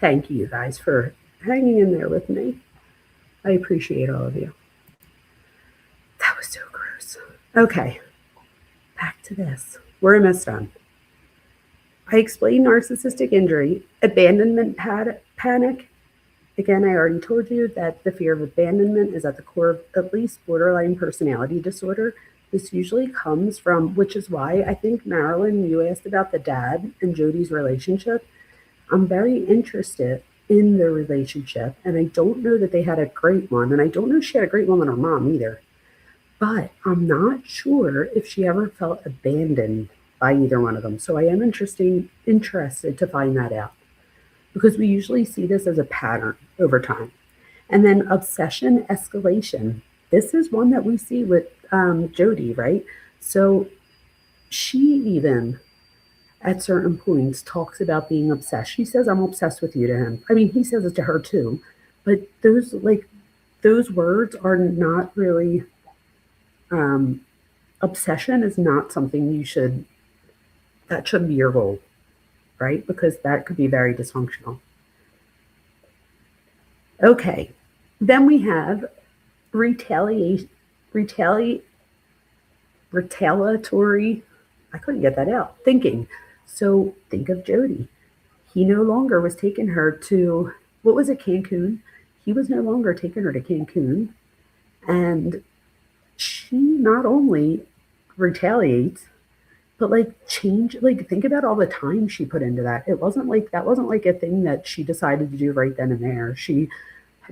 thank you guys for hanging in there with me. I appreciate all of you. That was so gross. Okay, back to this. We're almost done. I explained narcissistic injury, abandonment panic. Again, I already told you that the fear of abandonment is at the core of at least borderline personality disorder. This usually comes from, which is why I think, Marilyn, you asked about the dad and Jodi's relationship. I'm very interested in their relationship, and I don't know that they had a great one, and I don't know if she had a great one with her mom either. But I'm not sure if she ever felt abandoned by either one of them. So I am interested to find that out because we usually see this as a pattern over time. And then obsession escalation. This is one that we see with Jodi, right? So she even at certain points talks about being obsessed. She says, I'm obsessed with you to him. I mean, he says it to her too, But those words are not really, um, obsession is not something that shouldn't be your goal, right? Because that could be very dysfunctional. Okay. Then we have retaliation, retali, retaliatory, I couldn't get that out, thinking. So think of Jodi. He no longer was taking her to, what was it, Cancun? He was no longer taking her to Cancun. And she not only retaliates, but think about all the time she put into that. That wasn't like a thing that she decided to do right then and there. She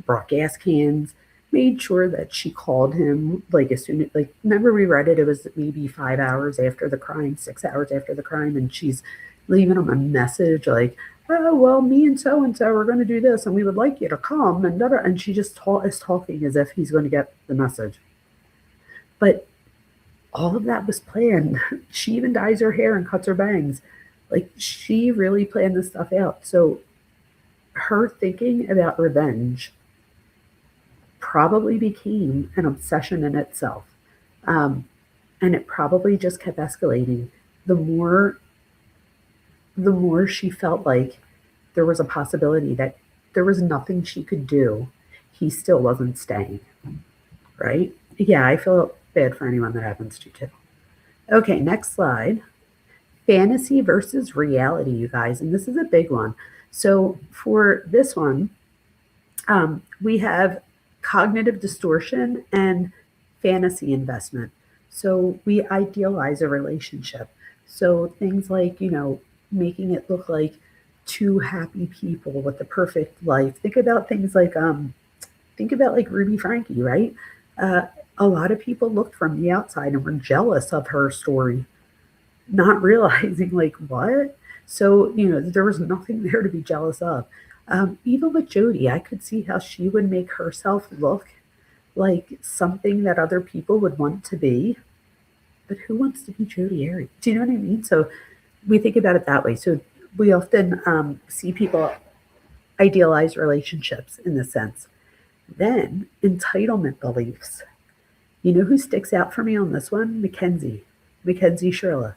brought gas cans, made sure that she called him like as soon as, like, remember we read it, it was maybe 5 hours after the crime, 6 hours after the crime, and she's leaving him a message like, oh, well, me and so are going to do this, and we would like you to come, and she just is talking as if he's going to get the message. But all of that was planned. She even dyes her hair and cuts her bangs. Like, she really planned this stuff out. So her thinking about revenge probably became an obsession in itself. Um, and it probably just kept escalating. The more the more she felt like there was a possibility that there was nothing she could do, he still wasn't staying. Right? Yeah, I feel bad for anyone that happens to too. Okay, next slide. Fantasy versus reality, you guys, and this is a big one. So for this one, we have cognitive distortion and fantasy investment. So we idealize a relationship. So things like, making it look like two happy people with the perfect life. Think about like Ruby Frankie, right? A lot of people looked from the outside and were jealous of her story, not realizing like what. So there was nothing there to be jealous of. Even with Jodi, I could see how she would make herself look like something that other people would want to be. But who wants to be Jodi Arias? Do you know what I mean? So we think about it that way. So we often see people idealize relationships in this sense. Then entitlement beliefs. You know who sticks out for me on this one? Mackenzie Shirla.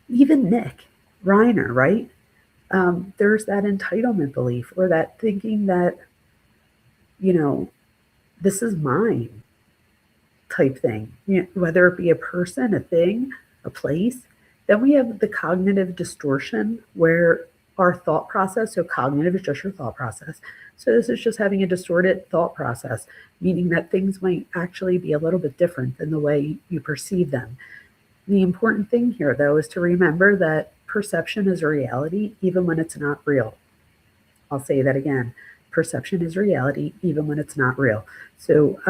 Even Nick Reiner, right? There's that entitlement belief or that thinking that, you know, this is mine type thing, whether it be a person, a thing, a place. Then we have the cognitive distortion where our thought process, so cognitive is just your thought process. So this is just having a distorted thought process, meaning that things might actually be a little bit different than the way you perceive them. The important thing here, though, is to remember that perception is a reality even when it's not real. I'll say that again. Perception is reality even when it's not real. So,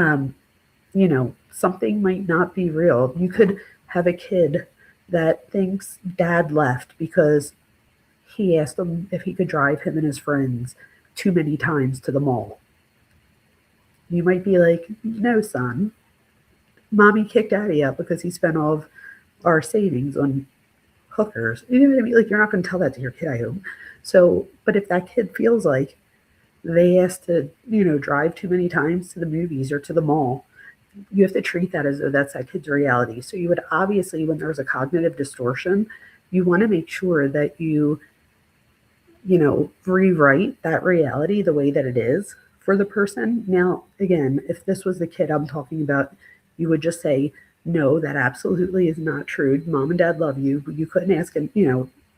something might not be real. You could have a kid that thinks dad left because he asked him if he could drive him and his friends too many times to the mall. You might be like, no, son, mommy kicked daddy out because he spent all of our savings on hookers. You know what I mean? Like, you're not going to tell that to your kid, I hope. So, but if that kid feels like they asked to, drive too many times to the movies or to the mall, you have to treat that as though that's that kid's reality. So you would obviously, when there's a cognitive distortion, you want to make sure that you rewrite that reality the way that it is for the person. Now, again, if this was the kid I'm talking about, you would just say, no, that absolutely is not true. Mom and dad love you, but you couldn't ask him,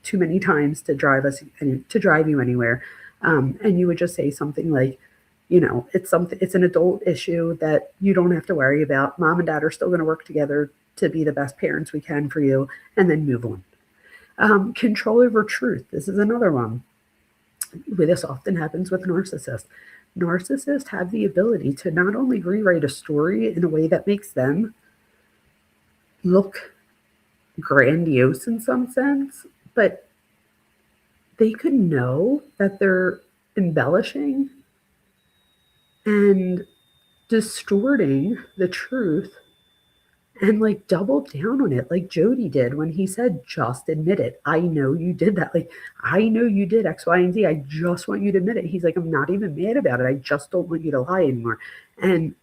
too many times to drive you anywhere. And you would just say something like, it's an adult issue that you don't have to worry about. Mom and dad are still going to work together to be the best parents we can for you, and then move on. Control over truth. This is another one. This often happens with narcissists. Narcissists have the ability to not only rewrite a story in a way that makes them look grandiose in some sense, but they could know that they're embellishing and distorting the truth and like doubled down on it, like Jodi did when he said, just admit it. I know you did that. Like, I know you did X, Y, and Z. I just want you to admit it. He's like, I'm not even mad about it. I just don't want you to lie anymore. And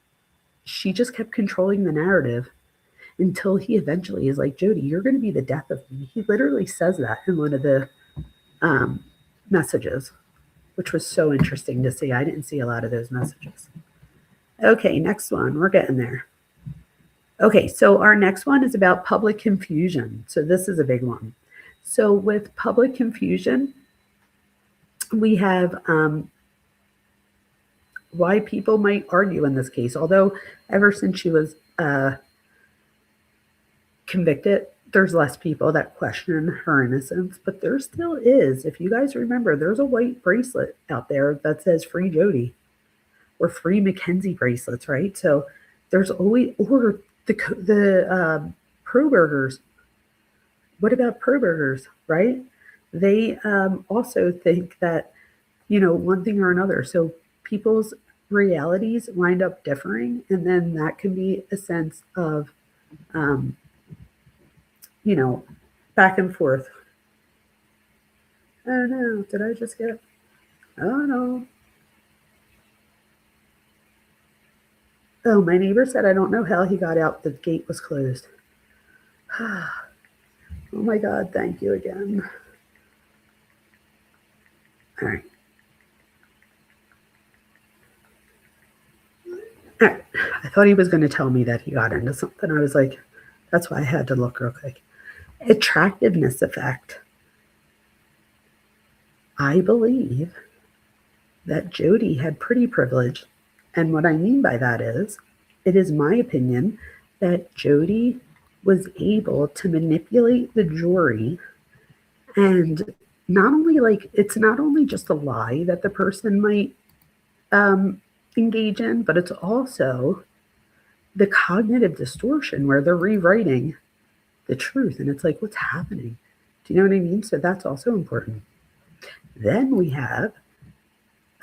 she just kept controlling the narrative until he eventually is like, Jodi, you're going to be the death of me. He literally says that in one of the messages, which was so interesting to see. I didn't see a lot of those messages. Okay, next one. We're getting there. Okay, so our next one is about public confusion. So this is a big one. So with public confusion, we have why people might argue in this case. Although ever since she was convicted, there's less people that question her innocence, but there still is. If you guys remember, there's a white bracelet out there that says free Jodi or free Mackenzie bracelets, right? So there's always, or the Kohbergers. What about Kohbergers, right? They also think that, one thing or another. So people's realities wind up differing, and then that can be a sense of, back and forth. Oh no, did I just get, oh no. Oh, my neighbor said, I don't know how he got out. The gate was closed. Oh my God, thank you again. All right. All right. I thought he was going to tell me that he got into something. I was like, that's why I had to look real quick. Attractiveness effect. I believe that Jodi had pretty privilege. And what I mean by that is, it is my opinion that Jodi was able to manipulate the jury, and not only it's not only just a lie that the person might engage in, but it's also the cognitive distortion where they're rewriting the truth. And it's like, what's happening? Do you know what I mean? So that's also important. Then we have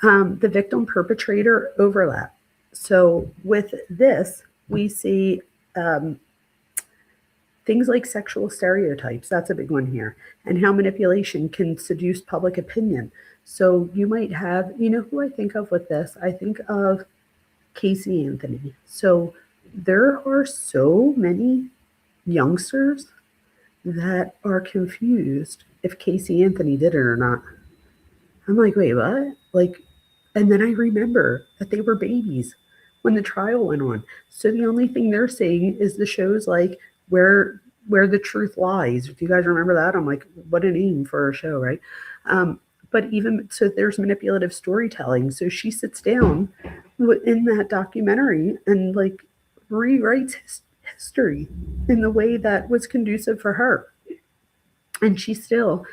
the victim perpetrator overlap. So with this, we see things like sexual stereotypes. That's a big one here. And how manipulation can seduce public opinion. So you might have, who I think of with this? I think of Casey Anthony. So there are so many youngsters that are confused if Casey Anthony did it or not. I'm like, wait, what? And then I remember that they were babies when the trial went on. So the only thing they're seeing is the shows like where the truth lies. If you guys remember that, I'm like, what a name for a show, right? But even so, there's manipulative storytelling. So she sits down in that documentary and rewrites history in the way that was conducive for her. And she still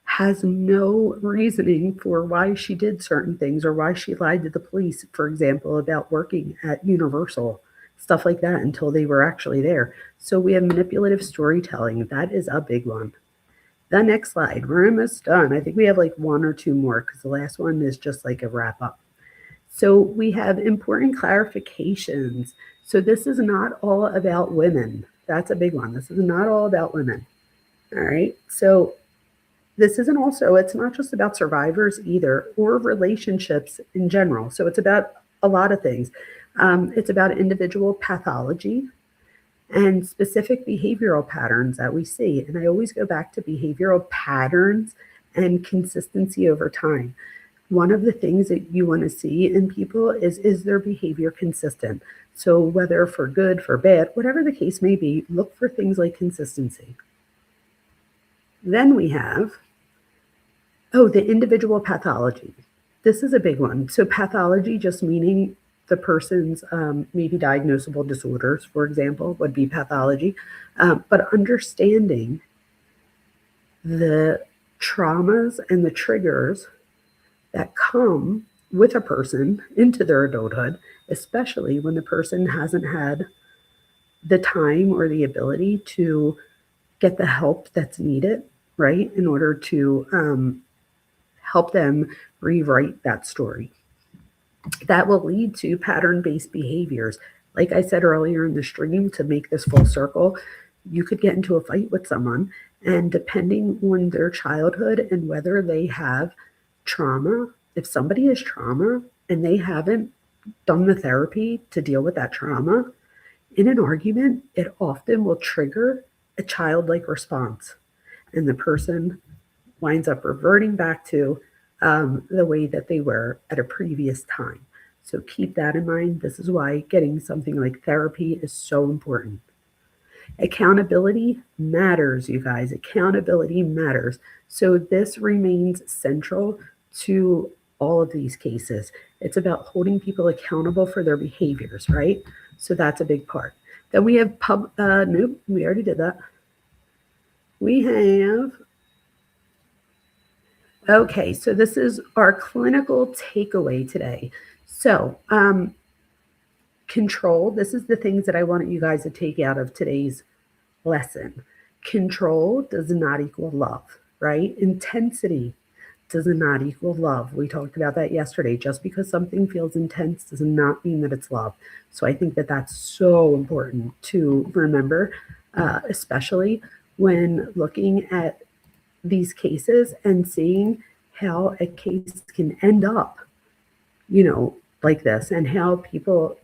has no reasoning for why she did certain things or why she lied to the police, for example, about working at Universal, stuff like that, until they were actually there. So we have manipulative storytelling. That is a big one. The next slide, we're almost done. I think we have one or two more because the last one is just a wrap up. So we have important clarifications. So this is not all about women. That's a big one. This is not all about women. All right. So this isn't also, it's not just about survivors either, or relationships in general. So it's about a lot of things. It's about individual pathology and specific behavioral patterns that we see. And I always go back to behavioral patterns and consistency over time. One of the things that you want to see in people is their behavior consistent? So whether for good, for bad, whatever the case may be, look for things like consistency. Then we have, the individual pathology. This is a big one. So pathology just meaning the person's maybe diagnosable disorders, for example, would be pathology. But understanding the traumas and the triggers that come with a person into their adulthood, especially when the person hasn't had the time or the ability to get the help that's needed, right, in order to help them rewrite that story. That will lead to pattern-based behaviors. Like I said earlier in the stream, to make this full circle, you could get into a fight with someone, and depending on their childhood and whether they have trauma, if somebody has trauma and they haven't done the therapy to deal with that trauma, in an argument, it often will trigger a childlike response. And the person winds up reverting back to the way that they were at a previous time. So keep that in mind. This is why getting something like therapy is so important. Accountability matters, you guys. Accountability matters. So this remains central to all of these cases. It's about holding people accountable for their behaviors, right? So that's a big part. Then we have nope, we already did that. We have, okay, so this is our clinical takeaway today. So, control, this is the things that I wanted you guys to take out of today's lesson. Control does not equal love, right? Intensity does not equal love. We talked about that yesterday. Just because something feels intense does not mean that it's love. So I think that that's so important to remember, especially when looking at these cases and seeing how a case can end up, like this, and how people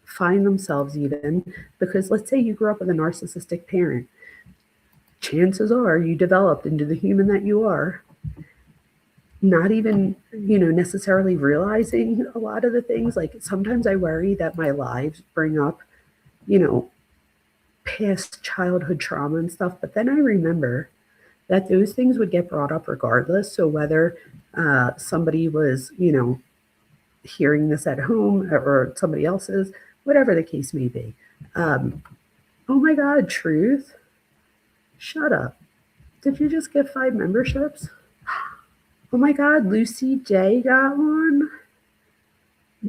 find themselves, even because let's say you grew up with a narcissistic parent. Chances are you developed into the human that you are, not even, necessarily realizing a lot of the things. Like sometimes I worry that my lives bring up, past childhood trauma and stuff. But then I remember that those things would get brought up regardless. So whether somebody was, hearing this at home or somebody else's, whatever the case may be. Oh my God, Truth. Shut up. Did you just get 5 memberships? Oh my God, Lucy J got one.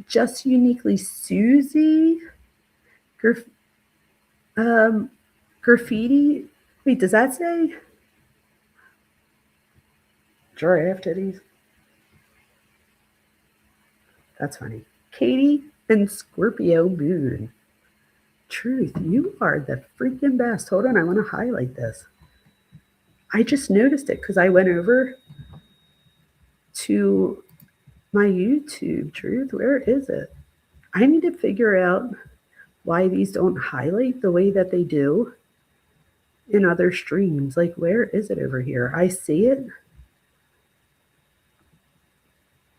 Just Uniquely Susie. Graffiti. Wait, does that say giraffe titties? That's funny. Katie and Scorpio Moon. Truth, you are the freaking best. Hold on, I want to highlight this. I just noticed it because I went over to my YouTube. Truth, where is it? I need to figure out why these don't highlight the way that they do in other streams. Like, where is it over here? I see it.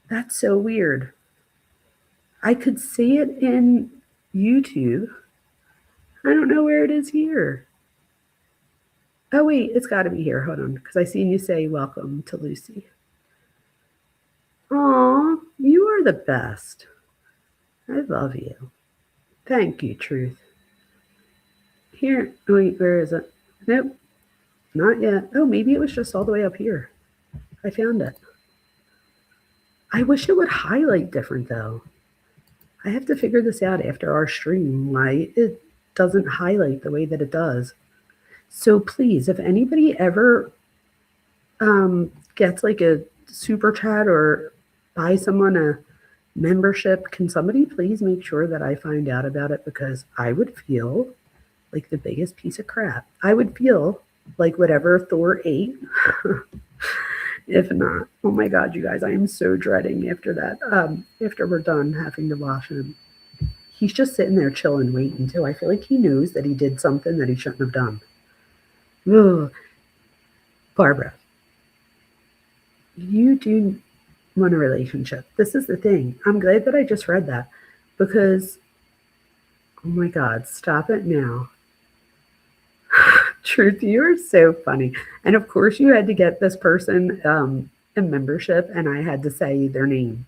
That's so weird. I could see it in YouTube. I don't know where it is here. Oh, wait, it's got to be here. Hold on, because I seen you say welcome to Lucy. Aw, you are the best. I love you. Thank you, Truth. Here, wait, where is it? Nope, not yet. Oh, maybe it was just all the way up here. I found it. I wish it would highlight different, though. I have to figure this out after our stream, why it doesn't highlight the way that it does. So please, if anybody ever gets like a super chat or buys someone a membership, can somebody please make sure that I find out about it? Because I would feel like the biggest piece of crap. I would feel like whatever Thor ate. If not, oh my God, you guys, I am so dreading after that, after we're done having to wash him. He's just sitting there chilling, waiting too. I feel like he knows that he did something that he shouldn't have done. Ugh. Barbara, you do want a relationship. This is the thing. I'm glad that I just read that because, oh my God, stop it now. Truth, you are so funny. And of course, you had to get this person a membership, and I had to say their name.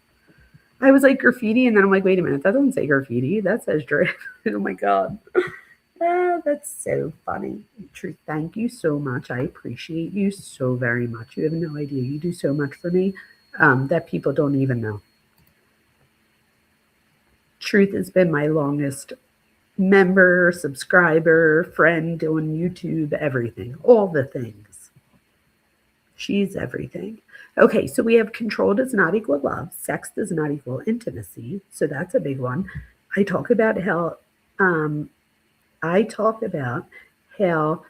I was like graffiti, and then I'm like, wait a minute, that doesn't say graffiti. That says Drake. Oh my God. That's so funny. Truth, thank you so much. I appreciate you so very much. You have no idea. You do so much for me that people don't even know. Truth has been my longest member, subscriber, friend on YouTube, everything, all the things. She's everything. Okay, so we have control does not equal love. Sex does not equal intimacy. So that's a big one. I talk about how um, I talk about how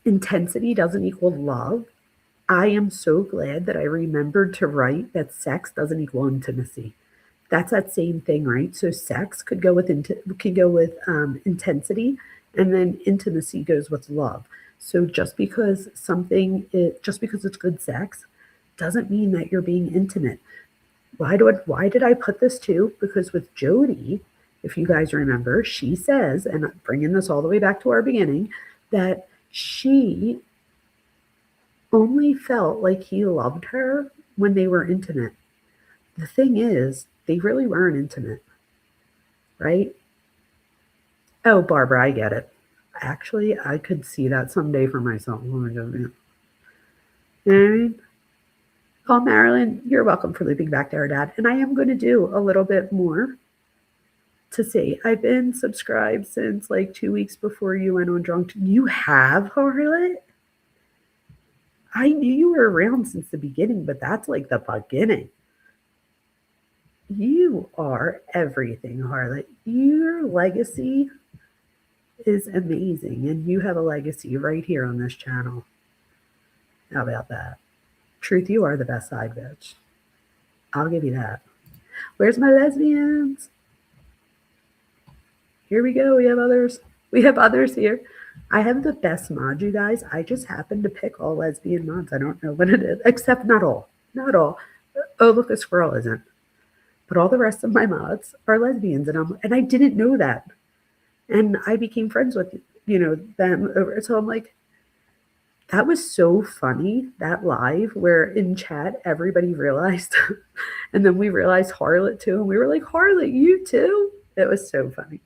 intensity doesn't equal love. I am so glad that I remembered to write that sex doesn't equal intimacy. That's that same thing, right? So sex could go with intensity, and then intimacy goes with love. So just because it's good sex, doesn't mean that you're being intimate. Why did I put this too? Because with Jodi, if you guys remember, she says, and I'm bringing this all the way back to our beginning, that she only felt like he loved her when they were intimate. The thing is, they really weren't intimate, right? Oh, Barbara, I get it. Actually, I could see that someday for myself. Oh my God, man. You know what I mean? Oh, Marilyn, you're welcome for looping back there, Dad. And I am going to do a little bit more to see. I've been subscribed since like 2 weeks before you went on drunk. You have, Harlot? I knew you were around since the beginning, but that's like the beginning. You are everything, Harlot. Your legacy is amazing, and you have a legacy right here on this channel. How about that? Truth, you are the best side bitch. I'll give you that. Where's my lesbians? Here we go. We have others. We have others here. I have the best mod, you guys. I just happen to pick all lesbian mods. I don't know what it is, except not all. Not all. Oh, look, a squirrel isn't. But all the rest of my mods are lesbians, and I didn't know that. And I became friends with them over. So I'm like, that was so funny, that live where in chat everybody realized, and then we realized Harlot too, and we were like, Harlot, you too? It was so funny.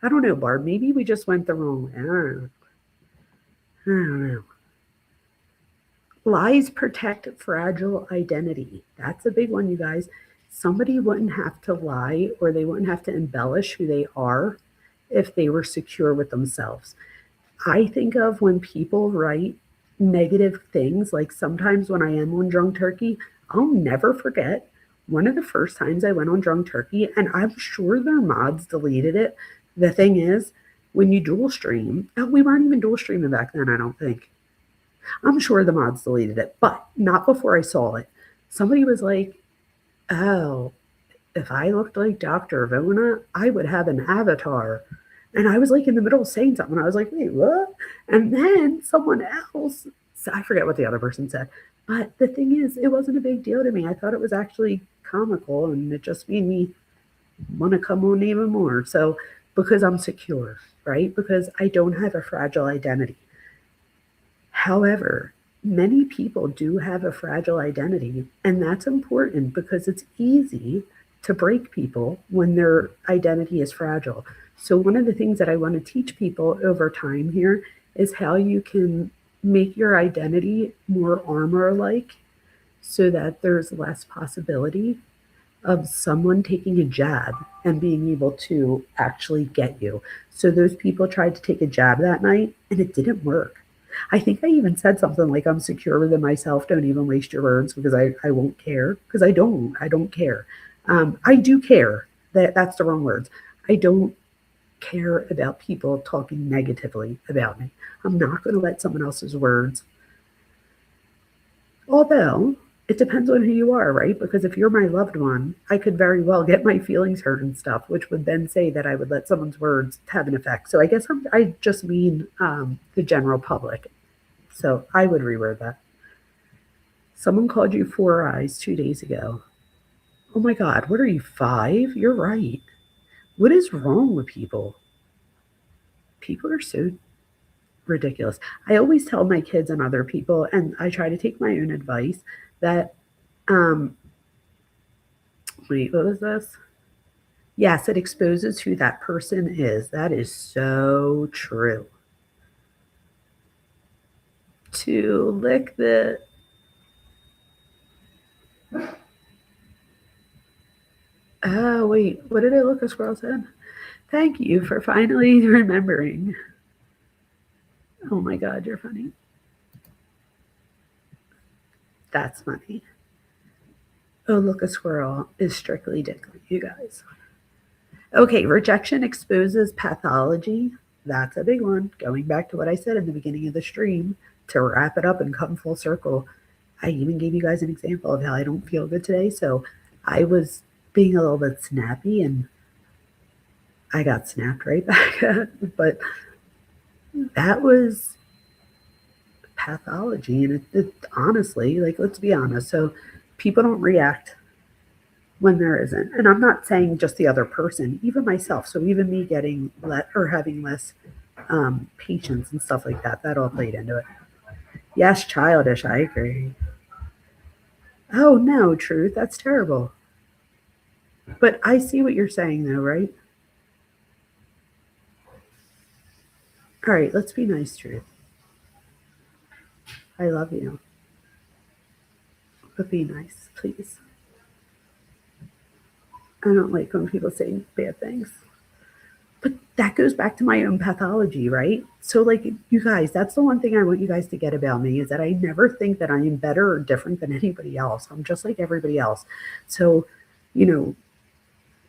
I don't know, Barb. Maybe we just went the wrong way. I don't know. Lies protect fragile identity. That's a big one, you guys. Somebody wouldn't have to lie, or they wouldn't have to embellish who they are if they were secure with themselves. I think of when people write negative things, like sometimes when I am on Drunk Turkey, I'll never forget one of the first times I went on Drunk Turkey, and I'm sure their mods deleted it. The thing is, when you dual stream, we weren't even dual streaming back then, I don't think. I'm sure the mods deleted it, but not before I saw it. Somebody was like, oh, if I looked like Dr. Vona, I would have an avatar. And I was like in the middle of saying something. I was like, wait, what? And then someone else, I forget what the other person said. But the thing is, it wasn't a big deal to me. I thought it was actually comical, and it just made me want to come on even more. So, because I'm secure, right? Because I don't have a fragile identity. However, many people do have a fragile identity, and that's important because it's easy to break people when their identity is fragile. So one of the things that I want to teach people over time here is how you can make your identity more armor-like so that there's less possibility of someone taking a jab and being able to actually get you. So those people tried to take a jab that night, and it didn't work. I think I even said something like, I'm secure within myself. Don't even waste your words, because I won't care. Because I don't care. I do care. That's the wrong words. I don't care about people talking negatively about me. I'm not going to let someone else's words. Although it depends on who you are, right? Because if you're my loved one, I could very well get my feelings hurt and stuff, which would then say that I would let someone's words have an effect. So I guess I just mean the general public. So I would reword that. Someone called you 4 eyes 2 days ago. Oh my God, what are you, 5? You're right. What is wrong with people? People are so ridiculous. I always tell my kids and other people, and I try to take my own advice, that, wait, what was this? Yes, it exposes who that person is. That is so true. To lick the... Oh, wait, what did I look a squirrel said? Thank you for finally remembering. Oh my God, you're funny. That's funny. Oh, look, a squirrel is strictly dickly, you guys. Okay, rejection exposes pathology. That's a big one. Going back to what I said in the beginning of the stream, to wrap it up and come full circle, I even gave you guys an example of how I don't feel good today. So I was being a little bit snappy and I got snapped right back at. But that was pathology. And it honestly, like, let's be honest. So people don't react when there isn't. And I'm not saying just the other person, even myself. So even me getting or having less patience and stuff like that, that all played into it. Yes, childish. I agree. Oh no, Truth, that's terrible. But I see what you're saying though, right? All right, let's be nice, Truth. I love you. But be nice, please. I don't like when people say bad things. But that goes back to my own pathology, right? So, like, you guys, that's the one thing I want you guys to get about me is that I never think that I am better or different than anybody else. I'm just like everybody else. So,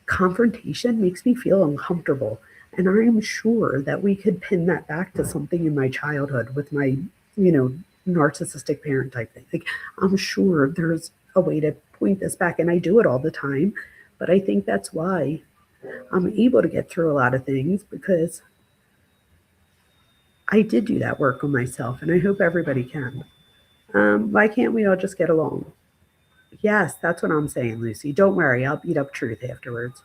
confrontation makes me feel uncomfortable. And I'm sure that we could pin that back to something in my childhood with my, narcissistic parent type thing. Like, I'm sure there's a way to point this back, and I do it all the time. But I think that's why I'm able to get through a lot of things because I did do that work on myself, and I hope everybody can. Why can't we all just get along? Yes, that's what I'm saying, Lucy. Don't worry, I'll beat up Truth afterwards.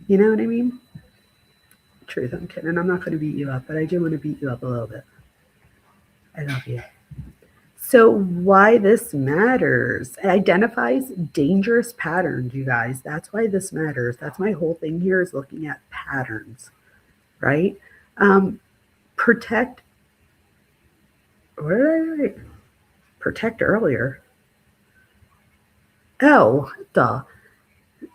You know what I mean? Truth, I'm kidding. I'm not going to beat you up, but I do want to beat you up a little bit. I love you. So why this matters? It identifies dangerous patterns, you guys. That's why this matters. That's my whole thing here is looking at patterns, right? Protect. What did I write? Protect earlier. Oh, duh.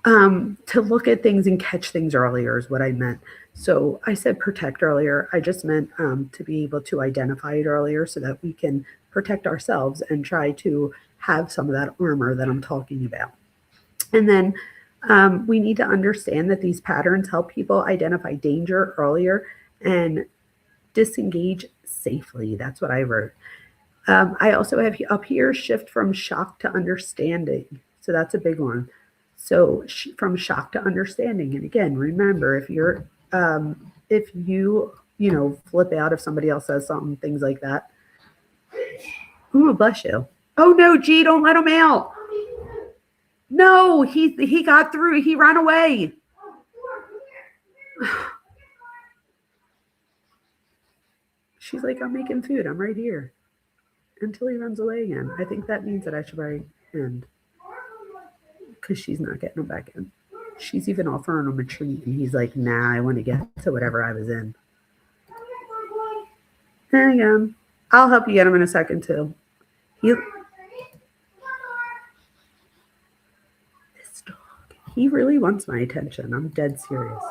To look at things and catch things earlier is what I meant. So I said protect earlier. I just meant to be able to identify it earlier so that we can protect ourselves and try to have some of that armor that I'm talking about. And then we need to understand that these patterns help people identify danger earlier and disengage safely. That's what I wrote. I also have up here shift from shock to understanding. So that's a big one. So from shock to understanding. And again, remember, if you flip out if somebody else says something, things like that. Ooh, bless you. Oh no, G, don't let him out. No, he got through. He ran away. She's like, I'm making food. I'm right here. Until he runs away again. I think that means that I should probably end. Because she's not getting him back in. She's even offering him a treat, and he's like, nah, I want to get to whatever I was in. Hang on. I'll help you get him in a second, too. This dog, he really wants my attention. I'm dead serious.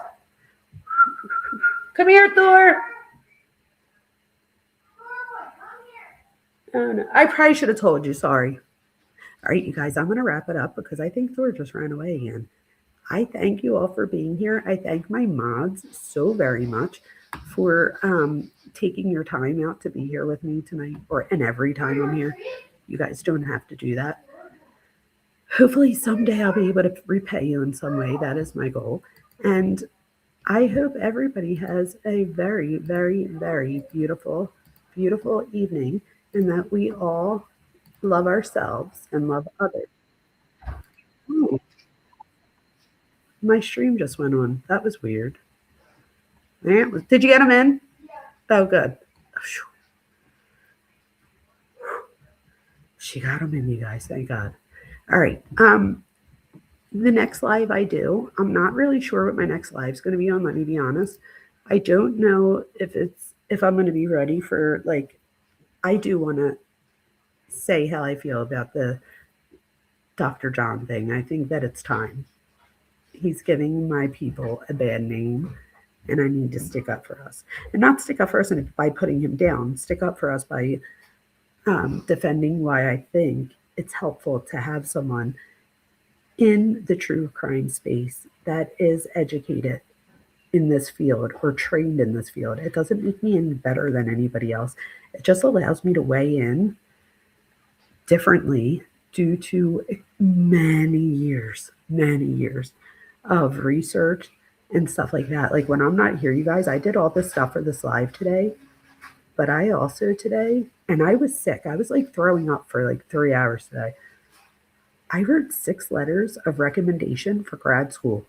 Come here, Thor. Oh, no. I probably should have told you. Sorry. All right, you guys, I'm going to wrap it up because I think Thor just ran away again. I thank you all for being here. I thank my mods so very much for taking your time out to be here with me tonight, and every time I'm here. You guys don't have to do that. Hopefully someday I'll be able to repay you in some way. That is my goal. And I hope everybody has a very, very, very beautiful, beautiful evening, and that we all love ourselves and love others. Ooh. My stream just went on. That was weird. Did you get them in? Oh, good. She got them in, you guys. Thank God. All right. The next live I do, I'm not really sure what my next live is going to be on. Let me be honest. I don't know if I'm going to be ready for, like, I do want to say how I feel about the Dr. John thing. I think that it's time. He's giving my people a bad name, and I need to stick up for us. And not stick up for us by putting him down. Stick up for us by defending why I think it's helpful to have someone in the true crime space that is educated in this field or trained in this field. It doesn't make me any better than anybody else. It just allows me to weigh in differently due to many years of research and stuff like that. Like when I'm not here, you guys, I did all this stuff for this live today, but I also today, and I was sick. I was like throwing up for like 3 hours today. I wrote 6 letters of recommendation for grad school.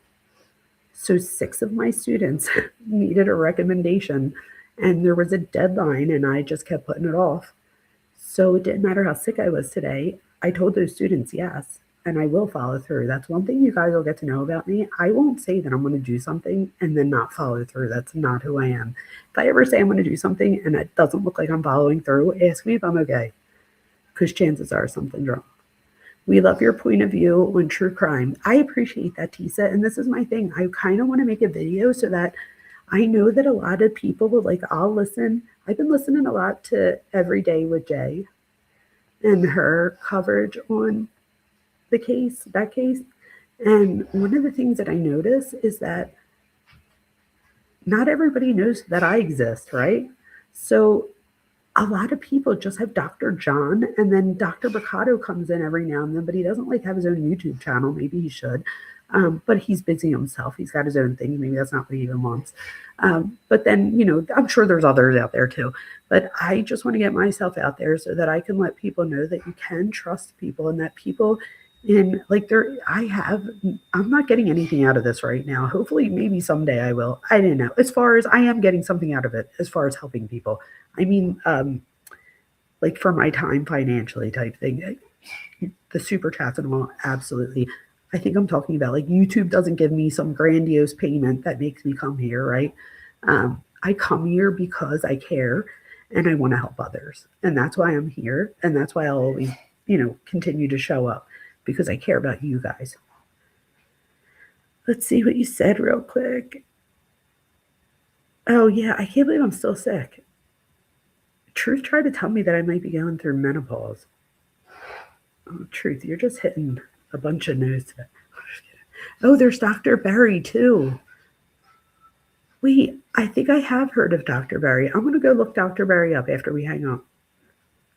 So 6 of my students needed a recommendation, and there was a deadline, and I just kept putting it off. So it didn't matter how sick I was today. I told those students yes, and I will follow through. That's one thing you guys will get to know about me. I won't say that I'm going to do something and then not follow through. That's not who I am. If I ever say I'm going to do something and it doesn't look like I'm following through, ask me if I'm okay, because chances are something's wrong. We love your point of view on true crime. I appreciate that, Tisa. And this is my thing. I kind of want to make a video so that I know that a lot of people will like, I'll listen. I've been listening a lot to Every Day with Jay and her coverage on that case. And one of the things that I notice is that not everybody knows that I exist, right? So a lot of people just have Dr. John, and then Dr. Bricado comes in every now and then, but he doesn't like have his own YouTube channel. Maybe he should, but he's busy himself. He's got his own thing. Maybe that's not what he even wants. But then, I'm sure there's others out there too. But I just want to get myself out there so that I can let people know that you can trust people and that people I'm not getting anything out of this right now. Hopefully, maybe someday I will. I don't know. As far as I am getting something out of it, as far as helping people. I mean, like for my time financially type thing, the super chats and all, absolutely. I think I'm talking about like YouTube doesn't give me some grandiose payment that makes me come here, right? I come here because I care and I want to help others. And that's why I'm here. And that's why I'll always, continue to show up because I care about you guys. Let's see what you said real quick. Oh, yeah, I can't believe I'm still sick. Truth tried to tell me that I might be going through menopause. Oh, Truth, you're just hitting a bunch of no's today. Oh, there's Dr. Barry, too. Wait, I think I have heard of Dr. Barry. I'm going to go look Dr. Barry up after we hang up.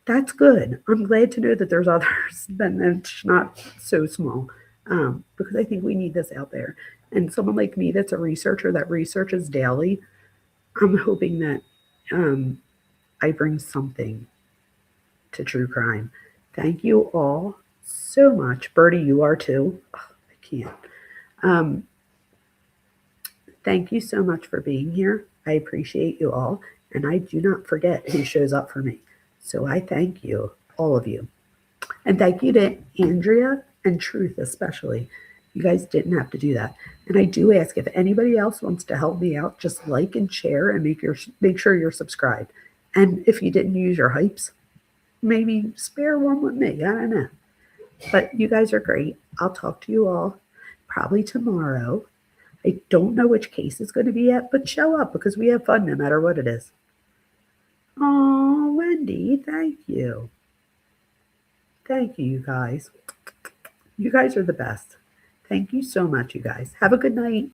That's good. I'm glad to know that there's others, then it's not so small, because I think we need this out there. And someone like me that's a researcher that researches daily, I'm hoping that I bring something to true crime. Thank you all so much. Bertie, you are too. Oh, I can't. Thank you so much for being here. I appreciate you all. And I do not forget who shows up for me. So I thank you, all of you. And thank you to Andrea and Truth especially. You guys didn't have to do that. And I do ask if anybody else wants to help me out, just like and share and make sure you're subscribed. And if you didn't use your hypes, maybe spare one with me. I don't know. But you guys are great. I'll talk to you all probably tomorrow. I don't know which case it's going to be yet, but show up because we have fun no matter what it is. Oh, Wendy, thank you. Thank you, you guys. You guys are the best. Thank you so much, you guys. Have a good night.